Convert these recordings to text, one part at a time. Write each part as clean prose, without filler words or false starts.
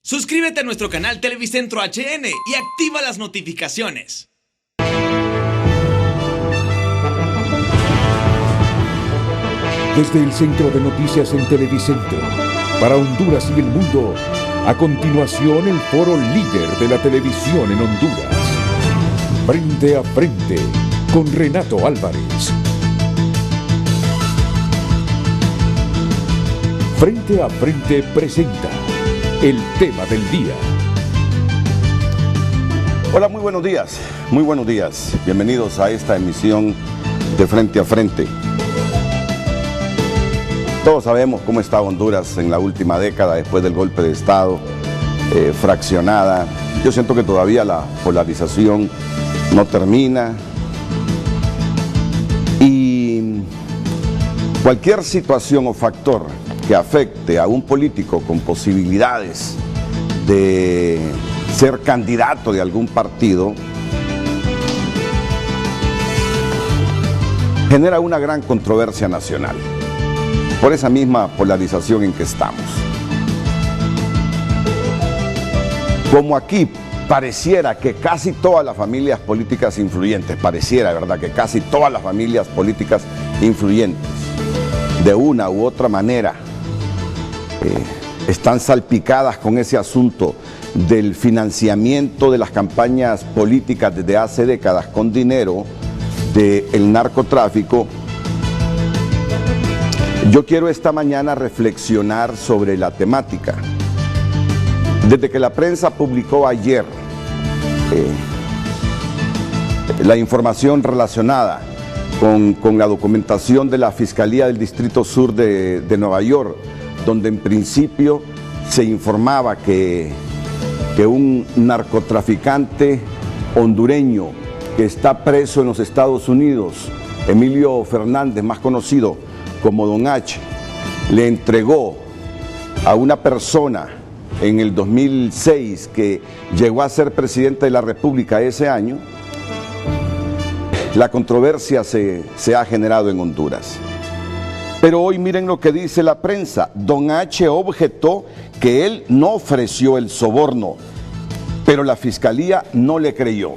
Suscríbete a nuestro canal Televicentro HN y activa las notificaciones. Desde el Centro de Noticias en Televicentro, para Honduras y el mundo, a continuación el foro líder de la televisión en Honduras. Frente a frente, con Renato Álvarez. Frente a frente presenta el tema del día. Hola, muy buenos días, muy buenos días. Bienvenidos a esta emisión de Frente a Frente. Todos sabemos cómo está Honduras en la última década después del golpe de Estado, fraccionada. Yo siento que todavía la polarización no termina. Y cualquier situación o factor que afecte a un político con posibilidades de ser candidato de algún partido genera una gran controversia nacional por esa misma polarización en que estamos. Como aquí pareciera que casi todas las familias políticas influyentes, pareciera, ¿verdad?, que casi todas las familias políticas influyentes de una u otra manera están salpicadas con ese asunto del financiamiento de las campañas políticas desde hace décadas con dinero del narcotráfico. Yo quiero esta mañana reflexionar sobre la temática. Desde que la prensa publicó ayer la información relacionada con la documentación de la Fiscalía del Distrito Sur de Nueva York, donde en principio se informaba que un narcotraficante hondureño que está preso en los Estados Unidos, Emilio Fernández, más conocido como Don H, le entregó a una persona en el 2006 que llegó a ser presidente de la República ese año. La controversia se ha generado en Honduras. Pero hoy miren lo que dice la prensa. Don H objetó que él no ofreció el soborno, pero la Fiscalía no le creyó.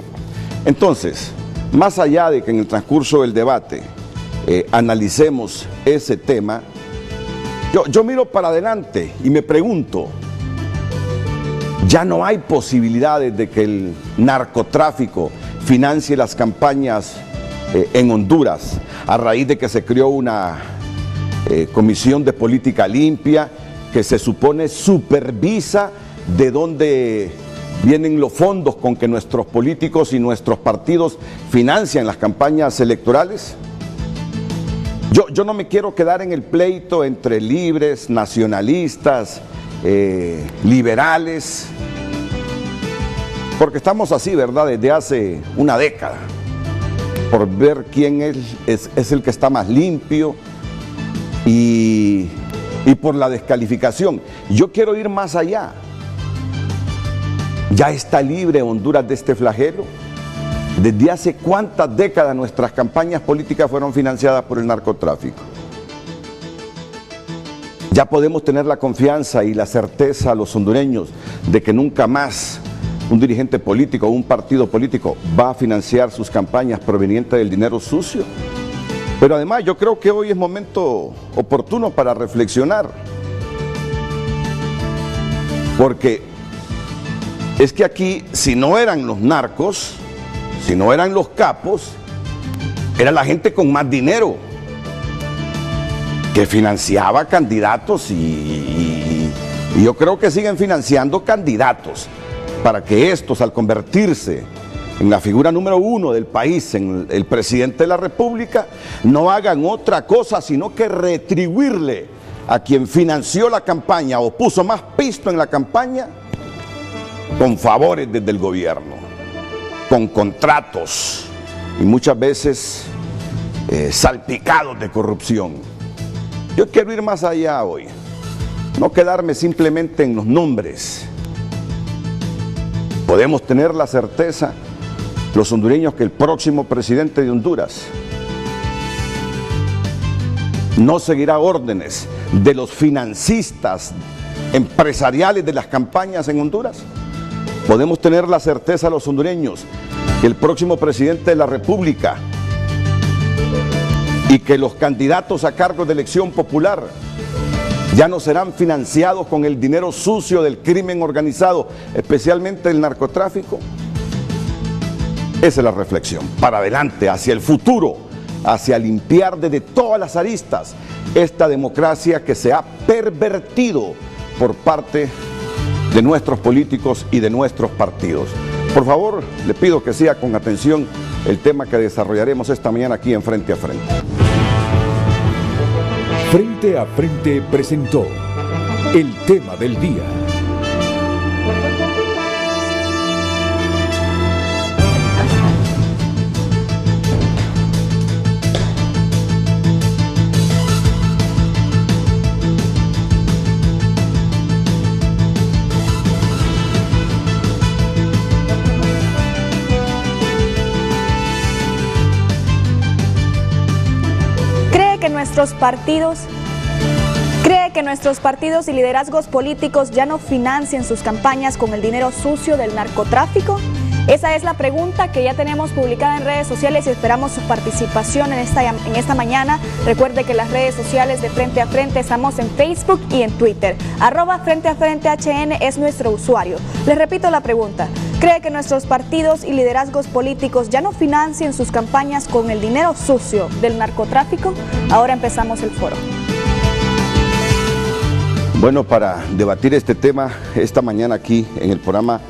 Entonces, más allá de que en el transcurso del debate analicemos ese tema, yo miro para adelante y me pregunto, ¿ya no hay posibilidades de que el narcotráfico financie las campañas en Honduras a raíz de que se creó una comisión de política limpia que se supone supervisa de dónde vienen los fondos con que nuestros políticos y nuestros partidos financian las campañas electorales? Yo no me quiero quedar en el pleito entre libres, nacionalistas, liberales, porque estamos así, ¿verdad?, desde hace una década, por ver quién es el que está más limpio y por la descalificación. Yo quiero ir más allá. ¿Ya está libre Honduras de este flagelo? ¿Desde hace cuántas décadas nuestras campañas políticas fueron financiadas por el narcotráfico? Ya podemos tener la confianza y la certeza a los hondureños de que nunca más un dirigente político o un partido político va a financiar sus campañas provenientes del dinero sucio. Pero además yo creo que hoy es momento oportuno para reflexionar, porque es que aquí, si no eran los narcos, si no eran los capos, era la gente con más dinero que financiaba candidatos y yo creo que siguen financiando candidatos para que estos, al convertirse en la figura número uno del país, en el presidente de la República, no hagan otra cosa sino que retribuirle a quien financió la campaña o puso más pisto en la campaña con favores desde el gobierno, con contratos y muchas veces salpicados de corrupción. Yo quiero ir más allá hoy, no quedarme simplemente en los nombres. Podemos tener la certeza, los hondureños, que el próximo presidente de Honduras no seguirá órdenes de los financistas empresariales de las campañas en Honduras. Podemos tener la certeza los hondureños que el próximo presidente de la República y que los candidatos a cargos de elección popular ya no serán financiados con el dinero sucio del crimen organizado, especialmente el narcotráfico. Esa es la reflexión, para adelante, hacia el futuro, hacia limpiar desde todas las aristas esta democracia que se ha pervertido por parte de nuestros políticos y de nuestros partidos. Por favor, le pido que siga con atención el tema que desarrollaremos esta mañana aquí en Frente a Frente. Frente a Frente presentó el tema del día. ¿Cree que nuestros partidos y liderazgos políticos ya no financian sus campañas con el dinero sucio del narcotráfico? Esa es la pregunta que ya tenemos publicada en redes sociales y esperamos su participación en esta mañana. Recuerde que las redes sociales de Frente a Frente estamos en Facebook y en Twitter. @FrenteAFrenteHN es nuestro usuario. Les repito la pregunta. ¿Cree que nuestros partidos y liderazgos políticos ya no financian sus campañas con el dinero sucio del narcotráfico? Ahora empezamos el foro. Bueno, para debatir este tema esta mañana aquí en el programa,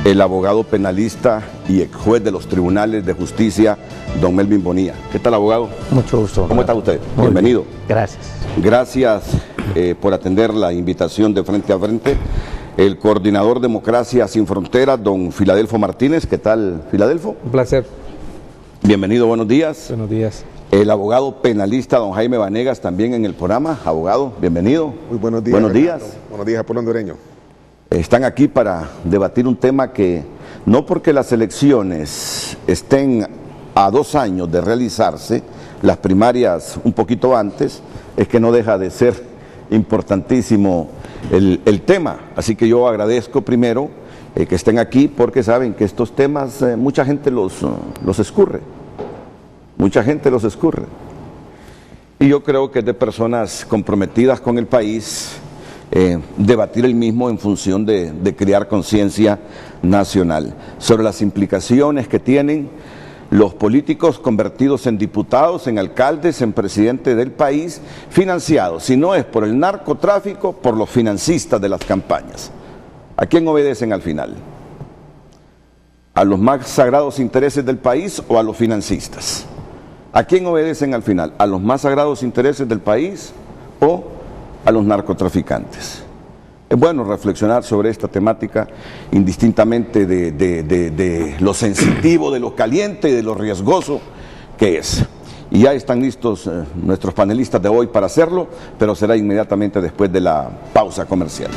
el abogado penalista y ex juez de los tribunales de justicia, don Melvin Bonilla. ¿Qué tal, abogado? Mucho gusto. ¿Cómo está usted? Bienvenido. Bien. Gracias. Gracias por atender la invitación de Frente a Frente. El coordinador Democracia Sin Fronteras, don Filadelfo Martínez. ¿Qué tal, Filadelfo? Un placer. Bienvenido, buenos días. Buenos días. El abogado penalista, don Jaime Vanegas, también en el programa. Abogado, bienvenido. Muy buenos días. Buenos días. Buenos días, pueblo hondureño. Están aquí para debatir un tema que, no porque las elecciones estén a 2 años de realizarse, las primarias un poquito antes, es que no deja de ser importantísimo el tema. Así que yo agradezco primero que estén aquí, porque saben que estos temas mucha gente los escurre. Mucha gente los escurre. Y yo creo que es de personas comprometidas con el país debatir el mismo en función de crear conciencia nacional sobre las implicaciones que tienen los políticos convertidos en diputados, en alcaldes, en presidente del país, financiados, si no es por el narcotráfico, por los financistas de las campañas. ¿A quién obedecen al final? ¿A los más sagrados intereses del país o a los financistas? ¿A quién obedecen al final? ¿A los más sagrados intereses del país o a los narcotraficantes? Es bueno reflexionar sobre esta temática indistintamente de lo sensitivo, de lo caliente y de lo riesgoso que es. Y ya están listos nuestros panelistas de hoy para hacerlo, pero será inmediatamente después de la pausa comercial.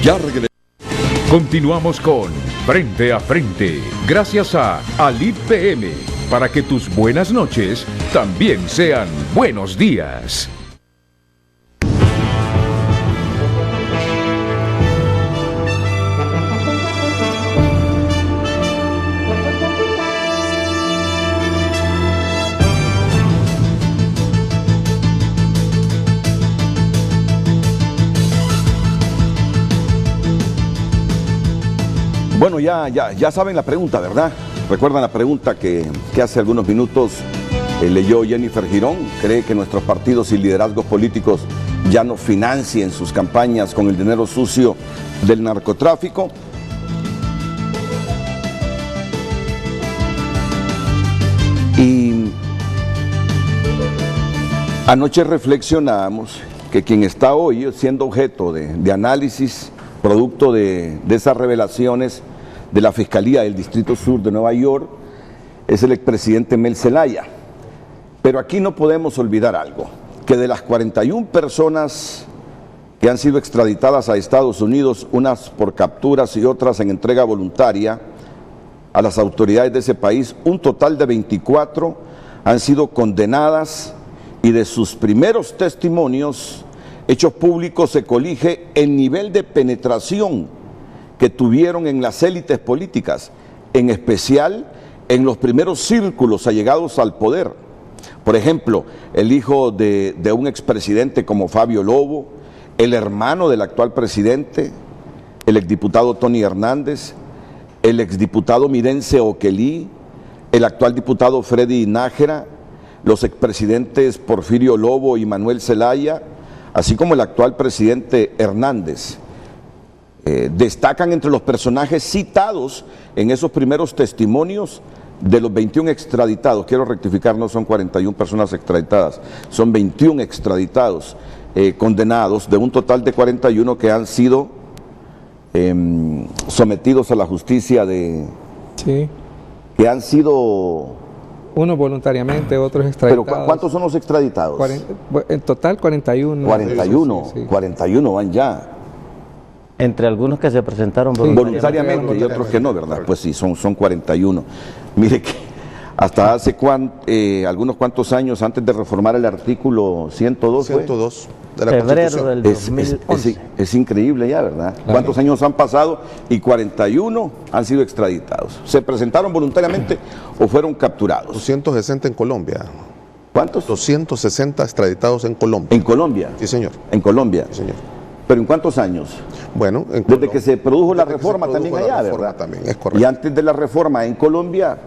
Ya regresamos. Continuamos con Frente a Frente, gracias a Alid PM, para que tus buenas noches también sean buenos días. Bueno, ya saben la pregunta, ¿verdad? Recuerdan la pregunta que hace algunos minutos leyó Jennifer Girón. ¿Cree que nuestros partidos y liderazgos políticos ya no financien sus campañas con el dinero sucio del narcotráfico? Y anoche reflexionamos que quien está hoy siendo objeto de análisis, producto de esas revelaciones de la Fiscalía del Distrito Sur de Nueva York, es el expresidente Mel Zelaya. Pero aquí no podemos olvidar algo, que de las 41 personas que han sido extraditadas a Estados Unidos, unas por capturas y otras en entrega voluntaria a las autoridades de ese país, un total de 24 han sido condenadas, y de sus primeros testimonios hechos públicos se colige el nivel de penetración que tuvieron en las élites políticas, en especial en los primeros círculos allegados al poder. Por ejemplo, el hijo de un expresidente como Fabio Lobo, el hermano del actual presidente, el exdiputado Tony Hernández, el exdiputado Mirense Oquelí, el actual diputado Freddy Nájera, los expresidentes Porfirio Lobo y Manuel Zelaya, así como el actual presidente Hernández. Destacan entre los personajes citados en esos primeros testimonios de los 21 extraditados. Quiero rectificar, no son 41 personas extraditadas, son 21 extraditados condenados, de un total de 41 que han sido sometidos a la justicia Sí. que han sido... Unos voluntariamente, otros extraditados. ¿Pero cuántos son los extraditados? En total 41. 41, Sí, sí. 41 van ya. Entre algunos que se presentaron Voluntariamente y otros que no, ¿verdad? Pues sí, son 41. Mire que hasta hace algunos cuantos años, antes de reformar el artículo 102, 102 de la febrero Constitución. del 2011. es increíble ya, ¿verdad? ¿Cuántos años han pasado? Y 41 han sido extraditados. ¿Se presentaron voluntariamente o fueron capturados? 260 en Colombia. ¿Cuántos? 260 extraditados en Colombia. En Colombia. Sí, señor. En Colombia. Sí, señor. ¿Pero en cuántos años? Bueno, Desde que se produjo la desde que se reforma produjo también la allá, reforma ¿verdad? también, es correcto. Y antes de la reforma en Colombia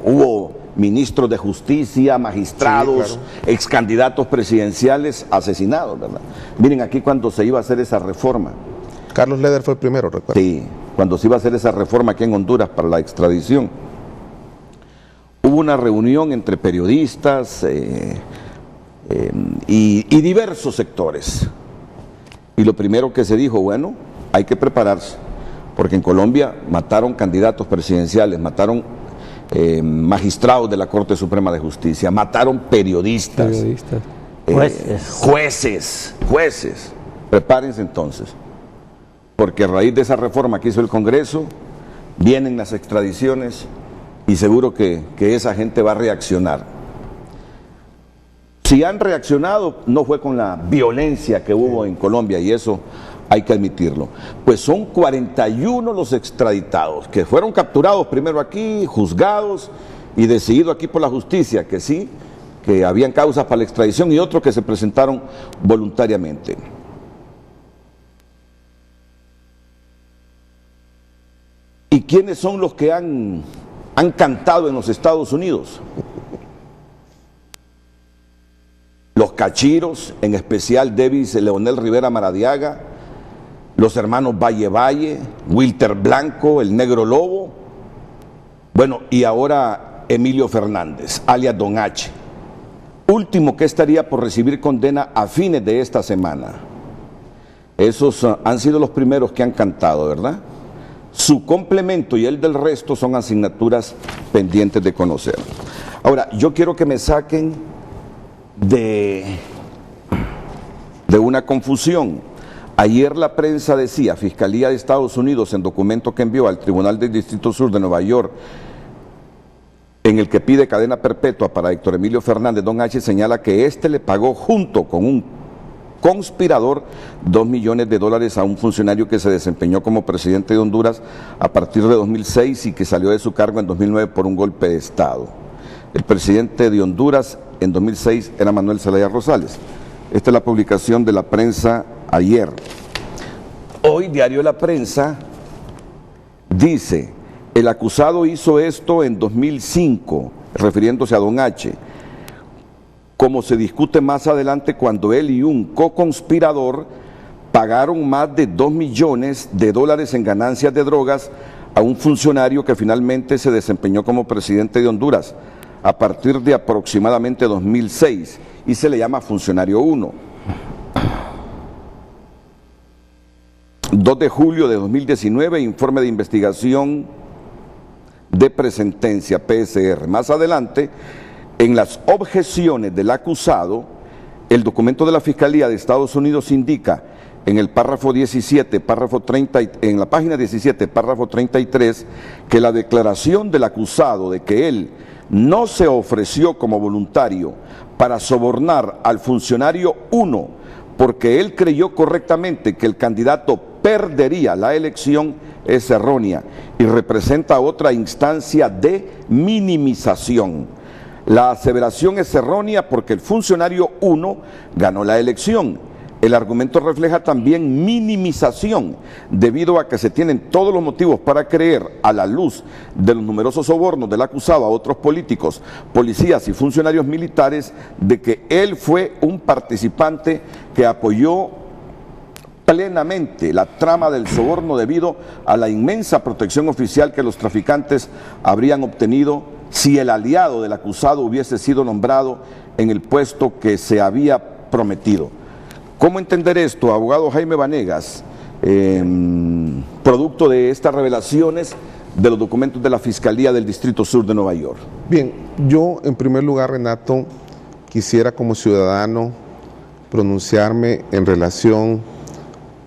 hubo ministros de justicia, magistrados, Sí, claro. ex candidatos presidenciales asesinados, ¿verdad? Miren, aquí cuando se iba a hacer esa reforma, Carlos Leder fue el primero, recuerdo. sí, cuando se iba a hacer esa reforma aquí en Honduras para la extradición, hubo una reunión entre periodistas y diversos sectores. Y lo primero que se dijo, bueno, hay que prepararse, porque en Colombia mataron candidatos presidenciales, mataron magistrados de la Corte Suprema de Justicia, mataron periodistas, jueces. Prepárense entonces, porque a raíz de esa reforma que hizo el Congreso, vienen las extradiciones y seguro que esa gente va a reaccionar. Si han reaccionado, no fue con la violencia que hubo en Colombia, y eso hay que admitirlo. Pues son 41 los extraditados, que fueron capturados primero aquí, juzgados y decididos aquí por la justicia, que sí, que habían causas para la extradición, y otros que se presentaron voluntariamente. ¿Y quiénes son los que han cantado en los Estados Unidos? Los cachiros, en especial Davis Leonel Rivera Maradiaga, los hermanos Valle, Wilter Blanco, el Negro Lobo, bueno, y ahora Emilio Fernández, alias Don H, último que estaría por recibir condena a fines de esta semana. Esos han sido los primeros que han cantado, ¿verdad? Su complemento y el del resto son asignaturas pendientes de conocer. Ahora, yo quiero que me saquen de una confusión. Ayer la prensa decía, Fiscalía de Estados Unidos, en documento que envió al Tribunal del Distrito Sur de Nueva York, en el que pide cadena perpetua para Héctor Emilio Fernández, Don H señala que éste le pagó junto con un conspirador $2 millones a un funcionario que se desempeñó como presidente de Honduras a partir de 2006 y que salió de su cargo en 2009 por un golpe de Estado. El presidente de Honduras en 2006 era Manuel Zelaya Rosales. Esta es la publicación de la prensa ayer. Hoy, Diario La Prensa dice, el acusado hizo esto en 2005, refiriéndose a Don H., como se discute más adelante cuando él y un co-conspirador pagaron más de $2 millones en ganancias de drogas a un funcionario que finalmente se desempeñó como presidente de Honduras a partir de aproximadamente 2006 y se le llama Funcionario 1. 2 de julio de 2019, informe de investigación de presentencia, PSR. Más adelante, en las objeciones del acusado, El documento de la Fiscalía de Estados Unidos indica en el párrafo 17, párrafo 30, en la página 17, párrafo 33, que la declaración del acusado de que él no se ofreció como voluntario para sobornar al funcionario 1 porque él creyó correctamente que el candidato perdería la elección es errónea y representa otra instancia de minimización. La aseveración es errónea porque el funcionario 1 ganó la elección. El argumento refleja también minimización, debido a que se tienen todos los motivos para creer, a la luz de los numerosos sobornos del acusado a otros políticos, policías y funcionarios militares, de que él fue un participante que apoyó plenamente la trama del soborno debido a la inmensa protección oficial que los traficantes habrían obtenido si el aliado del acusado hubiese sido nombrado en el puesto que se había prometido. ¿Cómo entender esto, abogado Jaime Vanegas, producto de estas revelaciones de los documentos de la Fiscalía del Distrito Sur de Nueva York? Bien, yo en primer lugar, Renato, quisiera como ciudadano pronunciarme en relación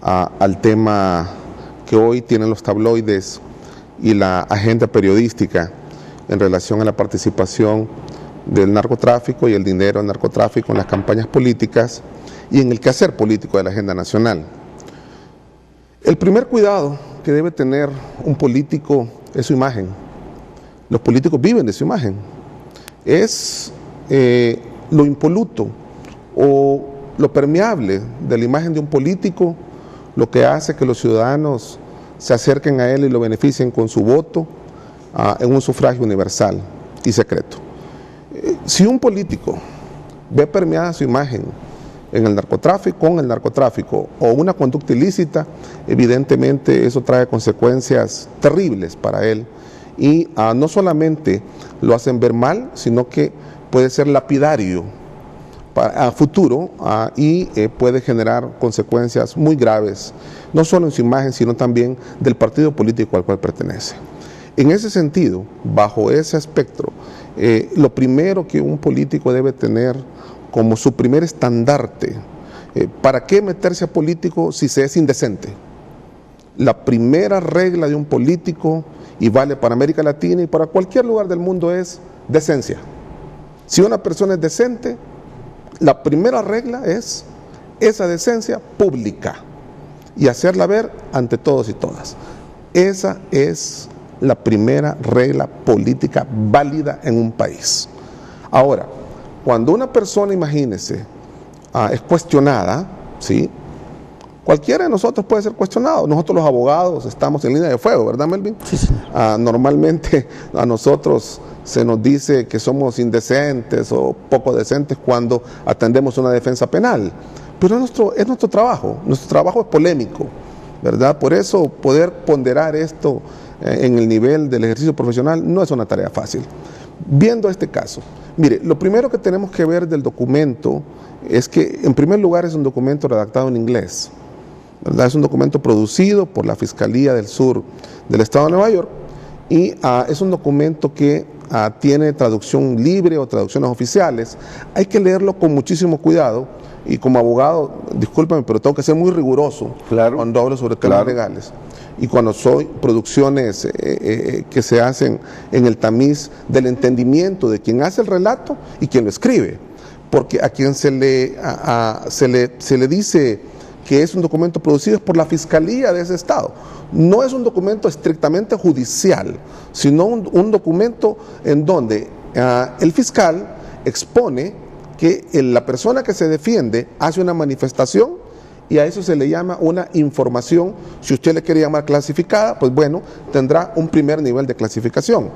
al tema que hoy tienen los tabloides y la agenda periodística en relación a la participación del narcotráfico y el dinero del narcotráfico en las campañas políticas y en el quehacer político de la agenda nacional. El primer cuidado que debe tener un político es su imagen. Los políticos viven de su imagen. Es lo impoluto o lo permeable de la imagen de un político lo que hace que los ciudadanos se acerquen a él y lo beneficien con su voto en un sufragio universal y secreto. Si un político ve permeada su imagen en el narcotráfico, con el narcotráfico o una conducta ilícita, evidentemente eso trae consecuencias terribles para él y no solamente lo hacen ver mal, sino que puede ser lapidario a futuro y puede generar consecuencias muy graves, no solo en su imagen, sino también del partido político al cual pertenece. En ese sentido, bajo ese espectro, lo primero que un político debe tener como su primer estandarte, ¿para qué meterse a político si se es indecente? La primera regla de un político, y vale para América Latina y para cualquier lugar del mundo, es decencia. Si una persona es decente, la primera regla es esa decencia pública y hacerla ver ante todos y todas. Esa es la primera regla política válida en un país. Ahora, cuando una persona, imagínese, es cuestionada, ¿sí? Cualquiera de nosotros puede ser cuestionado. Nosotros los abogados estamos en línea de fuego, ¿verdad, Melvin? Sí, sí. Normalmente a nosotros se nos dice que somos indecentes o poco decentes cuando atendemos una defensa penal. Pero es nuestro trabajo es polémico, ¿verdad? Por eso poder ponderar esto en el nivel del ejercicio profesional no es una tarea fácil. Viendo este caso, mire, lo primero que tenemos que ver del documento es que, en primer lugar, es un documento redactado en inglés, ¿verdad? Es un documento producido por la Fiscalía del Sur del Estado de Nueva York y es un documento que tiene traducción libre o traducciones oficiales. Hay que leerlo con muchísimo cuidado y como abogado, discúlpame, pero tengo que ser muy riguroso cuando hablo sobre temas legales. Y cuando soy producciones que se hacen en el tamiz del entendimiento de quien hace el relato y quien lo escribe, porque a quien se le dice que es un documento producido por la Fiscalía de ese estado. No es un documento estrictamente judicial, sino un documento en donde el fiscal expone que la persona que se defiende hace una manifestación y a eso se le llama una información. Si usted le quiere llamar clasificada, pues bueno, tendrá un primer nivel de clasificación.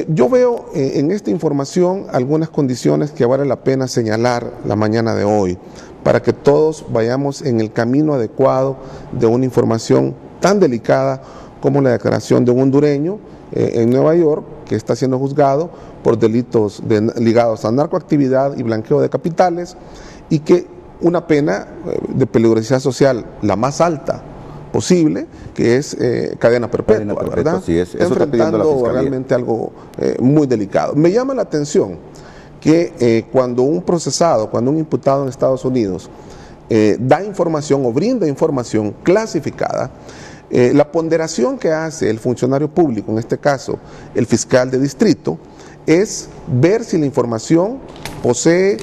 Yo veo en esta información algunas condiciones que vale la pena señalar la mañana de hoy, para que todos vayamos en el camino adecuado de una información tan delicada como la declaración de un hondureño en Nueva York, que está siendo juzgado por delitos ligados a narcoactividad y blanqueo de capitales, y que una pena de peligrosidad social la más alta posible, que es cadena perpetua, ¿verdad? Sí es. Eso está pidiendo la Fiscalía. Realmente algo muy delicado. Me llama la atención que cuando un procesado, cuando un imputado en Estados Unidos da información o brinda información clasificada, la ponderación que hace el funcionario público, en este caso el fiscal de distrito, es ver si la información posee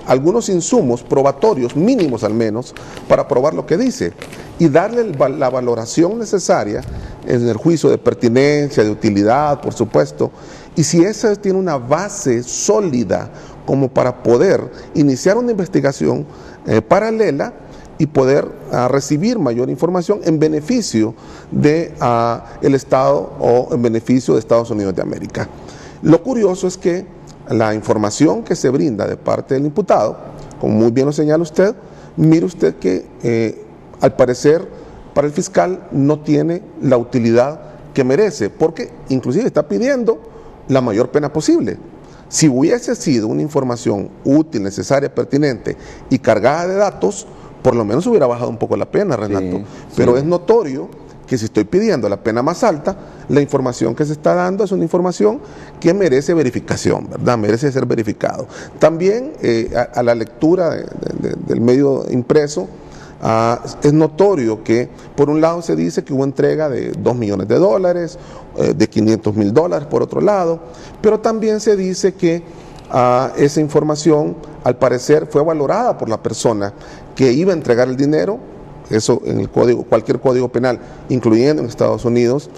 algunos insumos probatorios, mínimos al menos, para probar lo que dice y darle la valoración necesaria en el juicio de pertinencia, de utilidad, por supuesto, y si esa tiene una base sólida como para poder iniciar una investigación paralela y poder recibir mayor información en beneficio del Estado o en beneficio de Estados Unidos de América. Lo curioso es que la información que se brinda de parte del imputado, como muy bien lo señala usted, mire usted que al parecer para el fiscal no tiene la utilidad que merece, porque inclusive está pidiendo la mayor pena posible. Si hubiese sido una información útil, necesaria, pertinente y cargada de datos, por lo menos hubiera bajado un poco la pena, Renato. Pero es notorio que si estoy pidiendo la pena más alta, la información que se está dando es una información que merece verificación, ¿verdad? Merece ser verificado. También a la lectura del medio impreso, es notorio que por un lado se dice que hubo entrega de $2 millones, de $500,000 por otro lado, pero también se dice que esa información al parecer fue valorada por la persona que iba a entregar el dinero. Eso en el código, cualquier código penal, incluyendo en Estados Unidos,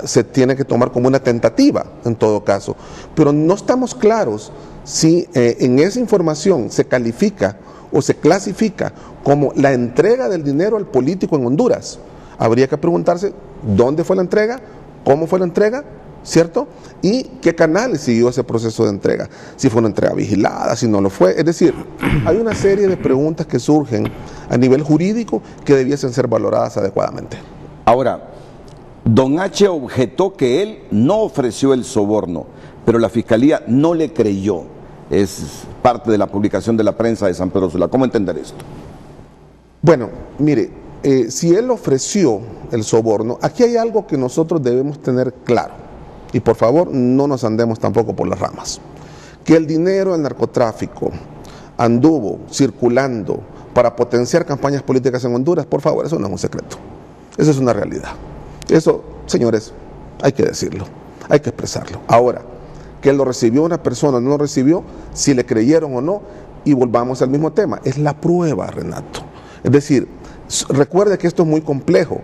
se tiene que tomar como una tentativa en todo caso, pero no estamos claros si en esa información se califica o se clasifica como la entrega del dinero al político en Honduras. Habría que preguntarse dónde fue la entrega, cómo fue la entrega, ¿cierto? Y qué canales siguió ese proceso de entrega, si fue una entrega vigilada, si no lo fue. Es decir, hay una serie de preguntas que surgen a nivel jurídico que debiesen ser valoradas adecuadamente. Ahora, don H. objetó que él no ofreció el soborno, pero la Fiscalía no le creyó. Es parte de la publicación de la prensa de San Pedro Sula. ¿Cómo entender esto? Bueno, mire, si él ofreció el soborno, aquí hay algo que nosotros debemos tener claro. Y por favor, no nos andemos tampoco por las ramas. Que el dinero del narcotráfico anduvo circulando para potenciar campañas políticas en Honduras, por favor, eso no es un secreto. Eso es una realidad. Eso, señores, hay que decirlo, hay que expresarlo. Ahora, que lo recibió una persona o no lo recibió, si le creyeron o no, y volvamos al mismo tema, es la prueba, Renato. Es decir, recuerde que esto es muy complejo.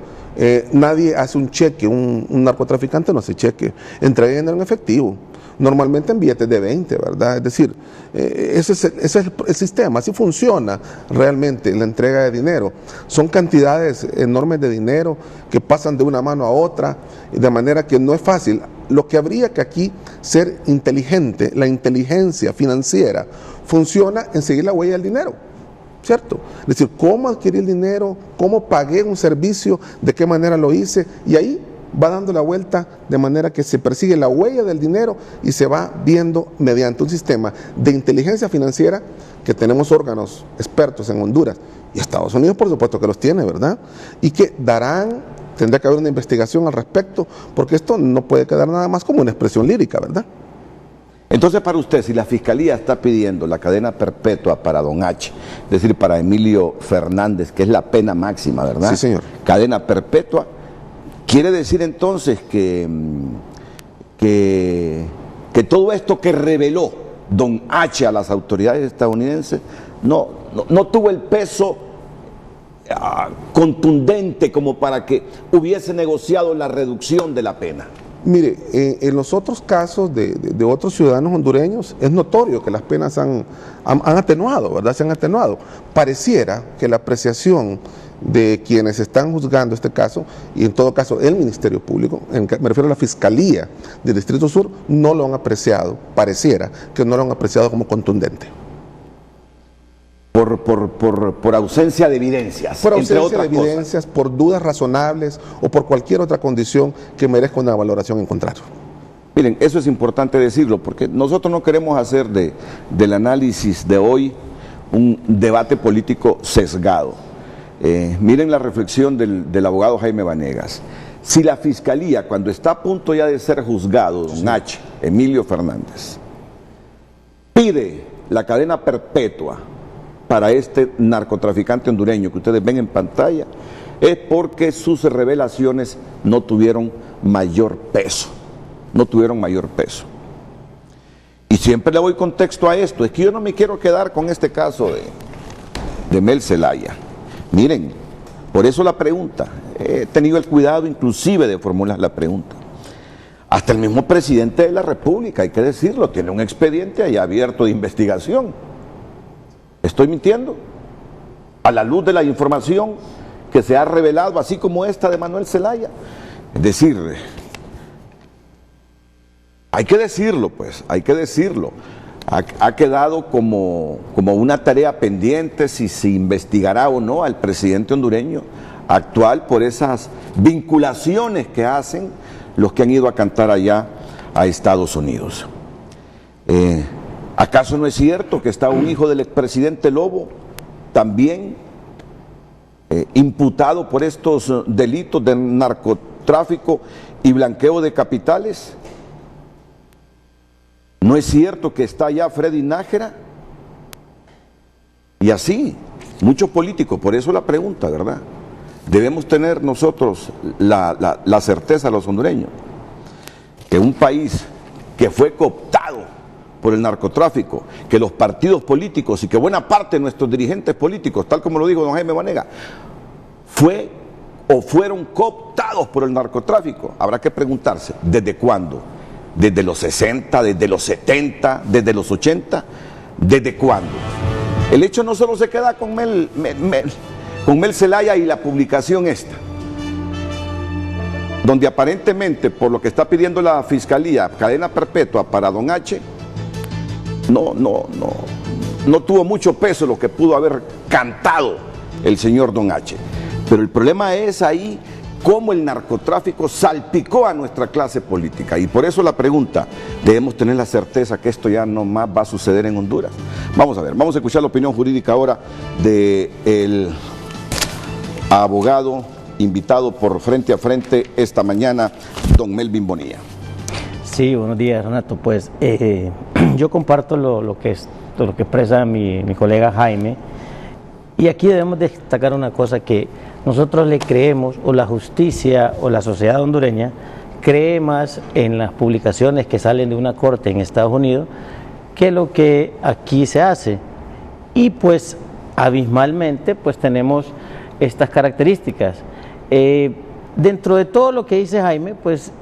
Nadie hace un cheque, un narcotraficante no hace cheque, entrega dinero en efectivo, normalmente en billetes de 20, ¿verdad? Es decir, ese es el sistema, así funciona realmente la entrega de dinero. Son cantidades enormes de dinero que pasan de una mano a otra, de manera que no es fácil. Lo que habría que aquí ser inteligente, la inteligencia financiera, funciona en seguir la huella del dinero, ¿cierto? Es decir, cómo adquirí el dinero, cómo pagué un servicio, de qué manera lo hice, y ahí va dando la vuelta de manera que se persigue la huella del dinero y se va viendo mediante un sistema de inteligencia financiera que tenemos órganos expertos en Honduras y Estados Unidos, por supuesto que los tiene, ¿verdad? Y que tendría que haber una investigación al respecto, porque esto no puede quedar nada más como una expresión lírica, ¿verdad? Entonces, para usted, si la Fiscalía está pidiendo la cadena perpetua para don H., es decir, para Emilio Fernández, que es la pena máxima, ¿verdad? Sí, señor. Cadena perpetua, ¿quiere decir entonces que todo esto que reveló don H. a las autoridades estadounidenses no tuvo el peso contundente como para que hubiese negociado la reducción de la pena? Mire, en los otros casos de otros ciudadanos hondureños es notorio que las penas han atenuado, ¿verdad? Se han atenuado. Pareciera que la apreciación de quienes están juzgando este caso, y en todo caso el Ministerio Público, me refiero a la Fiscalía del Distrito Sur, no lo han apreciado, pareciera que no lo han apreciado como contundente. Por ausencia de evidencias. Por ausencia de evidencias, por dudas razonables o por cualquier otra condición que merezca una valoración en contrario. Miren, eso es importante decirlo, porque nosotros no queremos hacer del análisis de hoy un debate político sesgado. Miren la reflexión del abogado Jaime Vanegas. Si la Fiscalía, cuando está a punto ya de ser juzgado, don H., Emilio Fernández, pide la cadena perpetua para este narcotraficante hondureño que ustedes ven en pantalla, es porque sus revelaciones no tuvieron mayor peso. No tuvieron mayor peso. Y siempre le doy contexto a esto. Es que yo no me quiero quedar con este caso de Mel Zelaya. Miren, por eso la pregunta. He tenido el cuidado inclusive de formular la pregunta. Hasta el mismo presidente de la República, hay que decirlo, tiene un expediente ahí abierto de investigación. ¿Estoy mintiendo? A la luz de la información que se ha revelado, así como esta de Manuel Zelaya. Es decir, hay que decirlo, pues, hay que decirlo. Ha quedado como una tarea pendiente si se investigará o no al presidente hondureño actual por esas vinculaciones que hacen los que han ido a cantar allá a Estados Unidos. ¿Acaso no es cierto que está un hijo del expresidente Lobo también imputado por estos delitos de narcotráfico y blanqueo de capitales? ¿No es cierto que está allá Freddy Nájera? Y así, muchos políticos, por eso la pregunta, ¿verdad? Debemos tener nosotros la certeza, los hondureños, que un país que fue cooptado por el narcotráfico, que los partidos políticos y que buena parte de nuestros dirigentes políticos, tal como lo dijo don Jaime Vanega, fueron cooptados por el narcotráfico, habrá que preguntarse, ¿desde cuándo? ¿Desde los 60, desde los 70, desde los 80? ¿Desde cuándo? El hecho no solo se queda con Mel Zelaya y la publicación esta, donde aparentemente, por lo que está pidiendo la Fiscalía, cadena perpetua para don H, no tuvo mucho peso lo que pudo haber cantado el señor don H. Pero el problema es ahí cómo el narcotráfico salpicó a nuestra clase política. Y por eso la pregunta, debemos tener la certeza que esto ya no más va a suceder en Honduras. Vamos a ver, vamos a escuchar la opinión jurídica ahora del abogado invitado por Frente a Frente esta mañana, don Melvin Bonilla. Sí, buenos días, Renato. Pues yo comparto lo que expresa mi colega Jaime, y aquí debemos destacar una cosa, que nosotros le creemos, o la justicia o la sociedad hondureña cree más en las publicaciones que salen de una corte en Estados Unidos que lo que aquí se hace. Y pues abismalmente pues tenemos estas características. Dentro de todo lo que dice Jaime, pues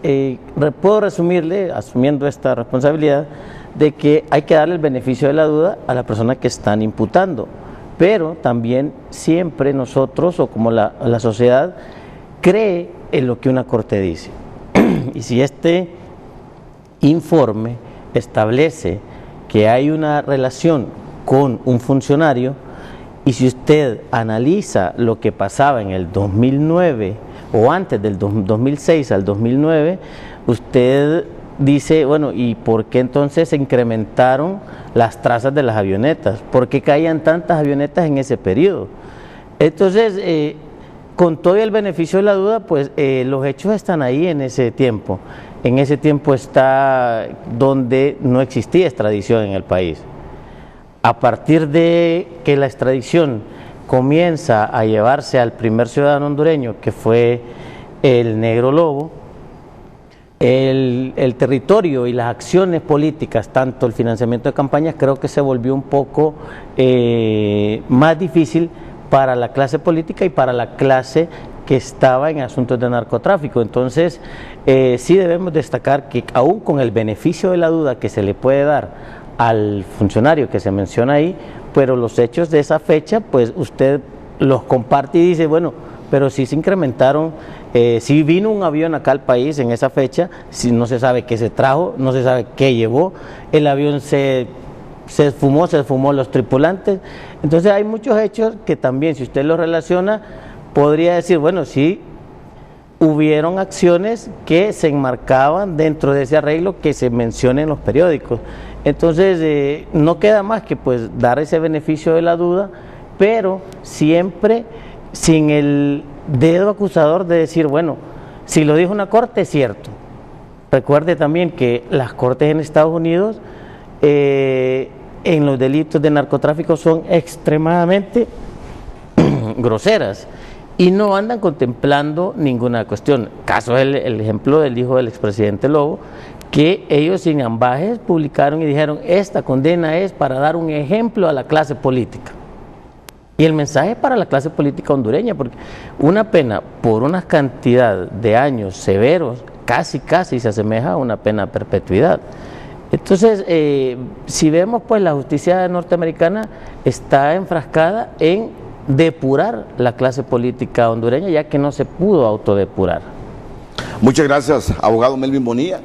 puedo resumirle, asumiendo esta responsabilidad, de que hay que darle el beneficio de la duda a la persona que están imputando, pero también siempre nosotros, o como la sociedad, cree en lo que una corte dice. Y si este informe establece que hay una relación con un funcionario, y si usted analiza lo que pasaba en el 2009 o antes del 2006 al 2009, usted dice, bueno, ¿y por qué entonces se incrementaron las trazas de las avionetas? ¿Por qué caían tantas avionetas en ese periodo? Entonces, con todo el beneficio de la duda, pues los hechos están ahí en ese tiempo. En ese tiempo está donde no existía extradición en el país. A partir de que la extradición comienza a llevarse al primer ciudadano hondureño, que fue el Negro Lobo, el territorio y las acciones políticas, tanto el financiamiento de campañas, creo que se volvió un poco más difícil para la clase política y para la clase que estaba en asuntos de narcotráfico. Entonces, sí debemos destacar que aún con el beneficio de la duda que se le puede dar al funcionario que se menciona ahí, pero los hechos de esa fecha, pues usted los comparte y dice, bueno, pero sí se incrementaron, sí vino un avión acá al país en esa fecha, sí, no se sabe qué se trajo, no se sabe qué llevó, el avión se esfumó los tripulantes. Entonces hay muchos hechos que también, si usted los relaciona, podría decir, bueno, sí, hubieron acciones que se enmarcaban dentro de ese arreglo que se menciona en los periódicos. Entonces no queda más que pues dar ese beneficio de la duda, pero siempre sin el dedo acusador de decir, bueno, si lo dijo una corte es cierto. Recuerde también que las cortes en Estados Unidos en los delitos de narcotráfico son extremadamente groseras y no andan contemplando ninguna cuestión. Caso es el ejemplo del hijo del expresidente Lobo, que ellos sin ambajes publicaron y dijeron: esta condena es para dar un ejemplo a la clase política. Y el mensaje es para la clase política hondureña, porque una pena por una cantidad de años severos casi se asemeja a una pena de perpetuidad. Entonces, si vemos, pues la justicia norteamericana está enfrascada en depurar la clase política hondureña, ya que no se pudo autodepurar. Muchas gracias, abogado Melvin Bonilla.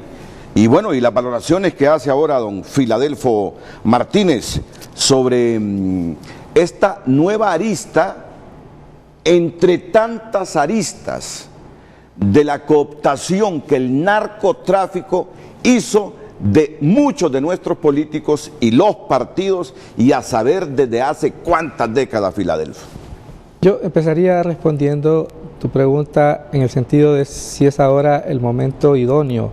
Y bueno, y las valoraciones que hace ahora don Filadelfo Martínez sobre esta nueva arista entre tantas aristas de la cooptación que el narcotráfico hizo de muchos de nuestros políticos y los partidos, y a saber desde hace cuántas décadas, Filadelfo. Yo empezaría respondiendo tu pregunta en el sentido de si es ahora el momento idóneo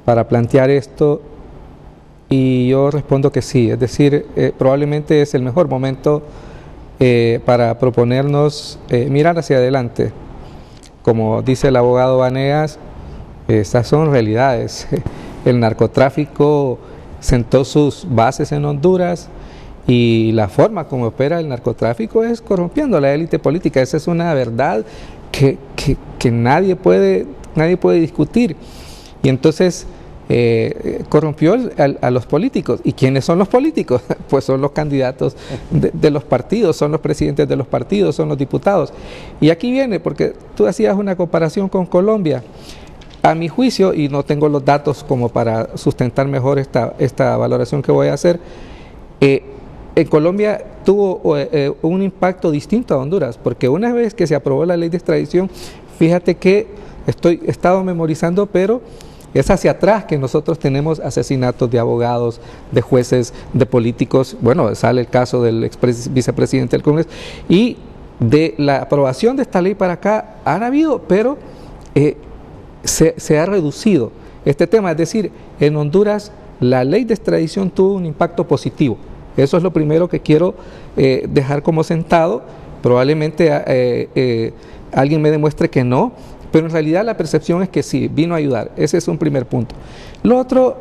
para plantear esto, y yo respondo que sí, es decir, probablemente es el mejor momento para proponernos mirar hacia adelante. Como dice el abogado Vanegas, estas son realidades. El narcotráfico sentó sus bases en Honduras, y la forma como opera el narcotráfico es corrompiendo a la élite política. Esa es una verdad que nadie puede discutir. Y entonces corrompió a los políticos. ¿Y quiénes son los políticos? Pues son los candidatos de los partidos, son los presidentes de los partidos, son los diputados. Y aquí viene, porque tú hacías una comparación con Colombia. A mi juicio, y no tengo los datos como para sustentar mejor esta valoración que voy a hacer, en Colombia tuvo un impacto distinto a Honduras, porque una vez que se aprobó la ley de extradición, fíjate que he estado memorizando, pero es hacia atrás que nosotros tenemos asesinatos de abogados, de jueces, de políticos. Bueno, sale el caso del vicepresidente del Congreso, y de la aprobación de esta ley para acá han habido, pero se ha reducido este tema. Es decir, en Honduras la ley de extradición tuvo un impacto positivo. Eso es lo primero que quiero dejar como sentado. Probablemente alguien me demuestre que no, pero en realidad la percepción es que sí, vino a ayudar. Ese es un primer punto. Lo otro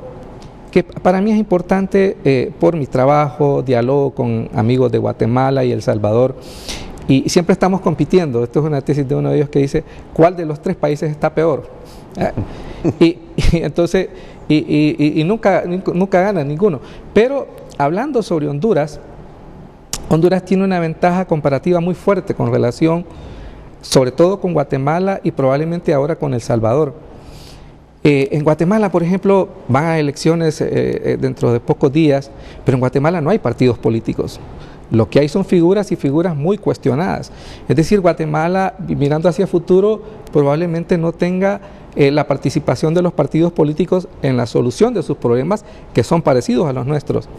que para mí es importante, por mi trabajo, diálogo con amigos de Guatemala y El Salvador, y siempre estamos compitiendo. Esto es una tesis de uno de ellos que dice: ¿cuál de los tres países está peor? Y entonces nunca gana ninguno. Pero hablando sobre Honduras, Honduras tiene una ventaja comparativa muy fuerte con relación, sobre todo con Guatemala y probablemente ahora con El Salvador. En Guatemala, por ejemplo, van a elecciones dentro de pocos días, pero en Guatemala no hay partidos políticos. Lo que hay son figuras, y figuras muy cuestionadas. Es decir, Guatemala, mirando hacia el futuro, probablemente no tenga la participación de los partidos políticos en la solución de sus problemas, que son parecidos a los nuestros.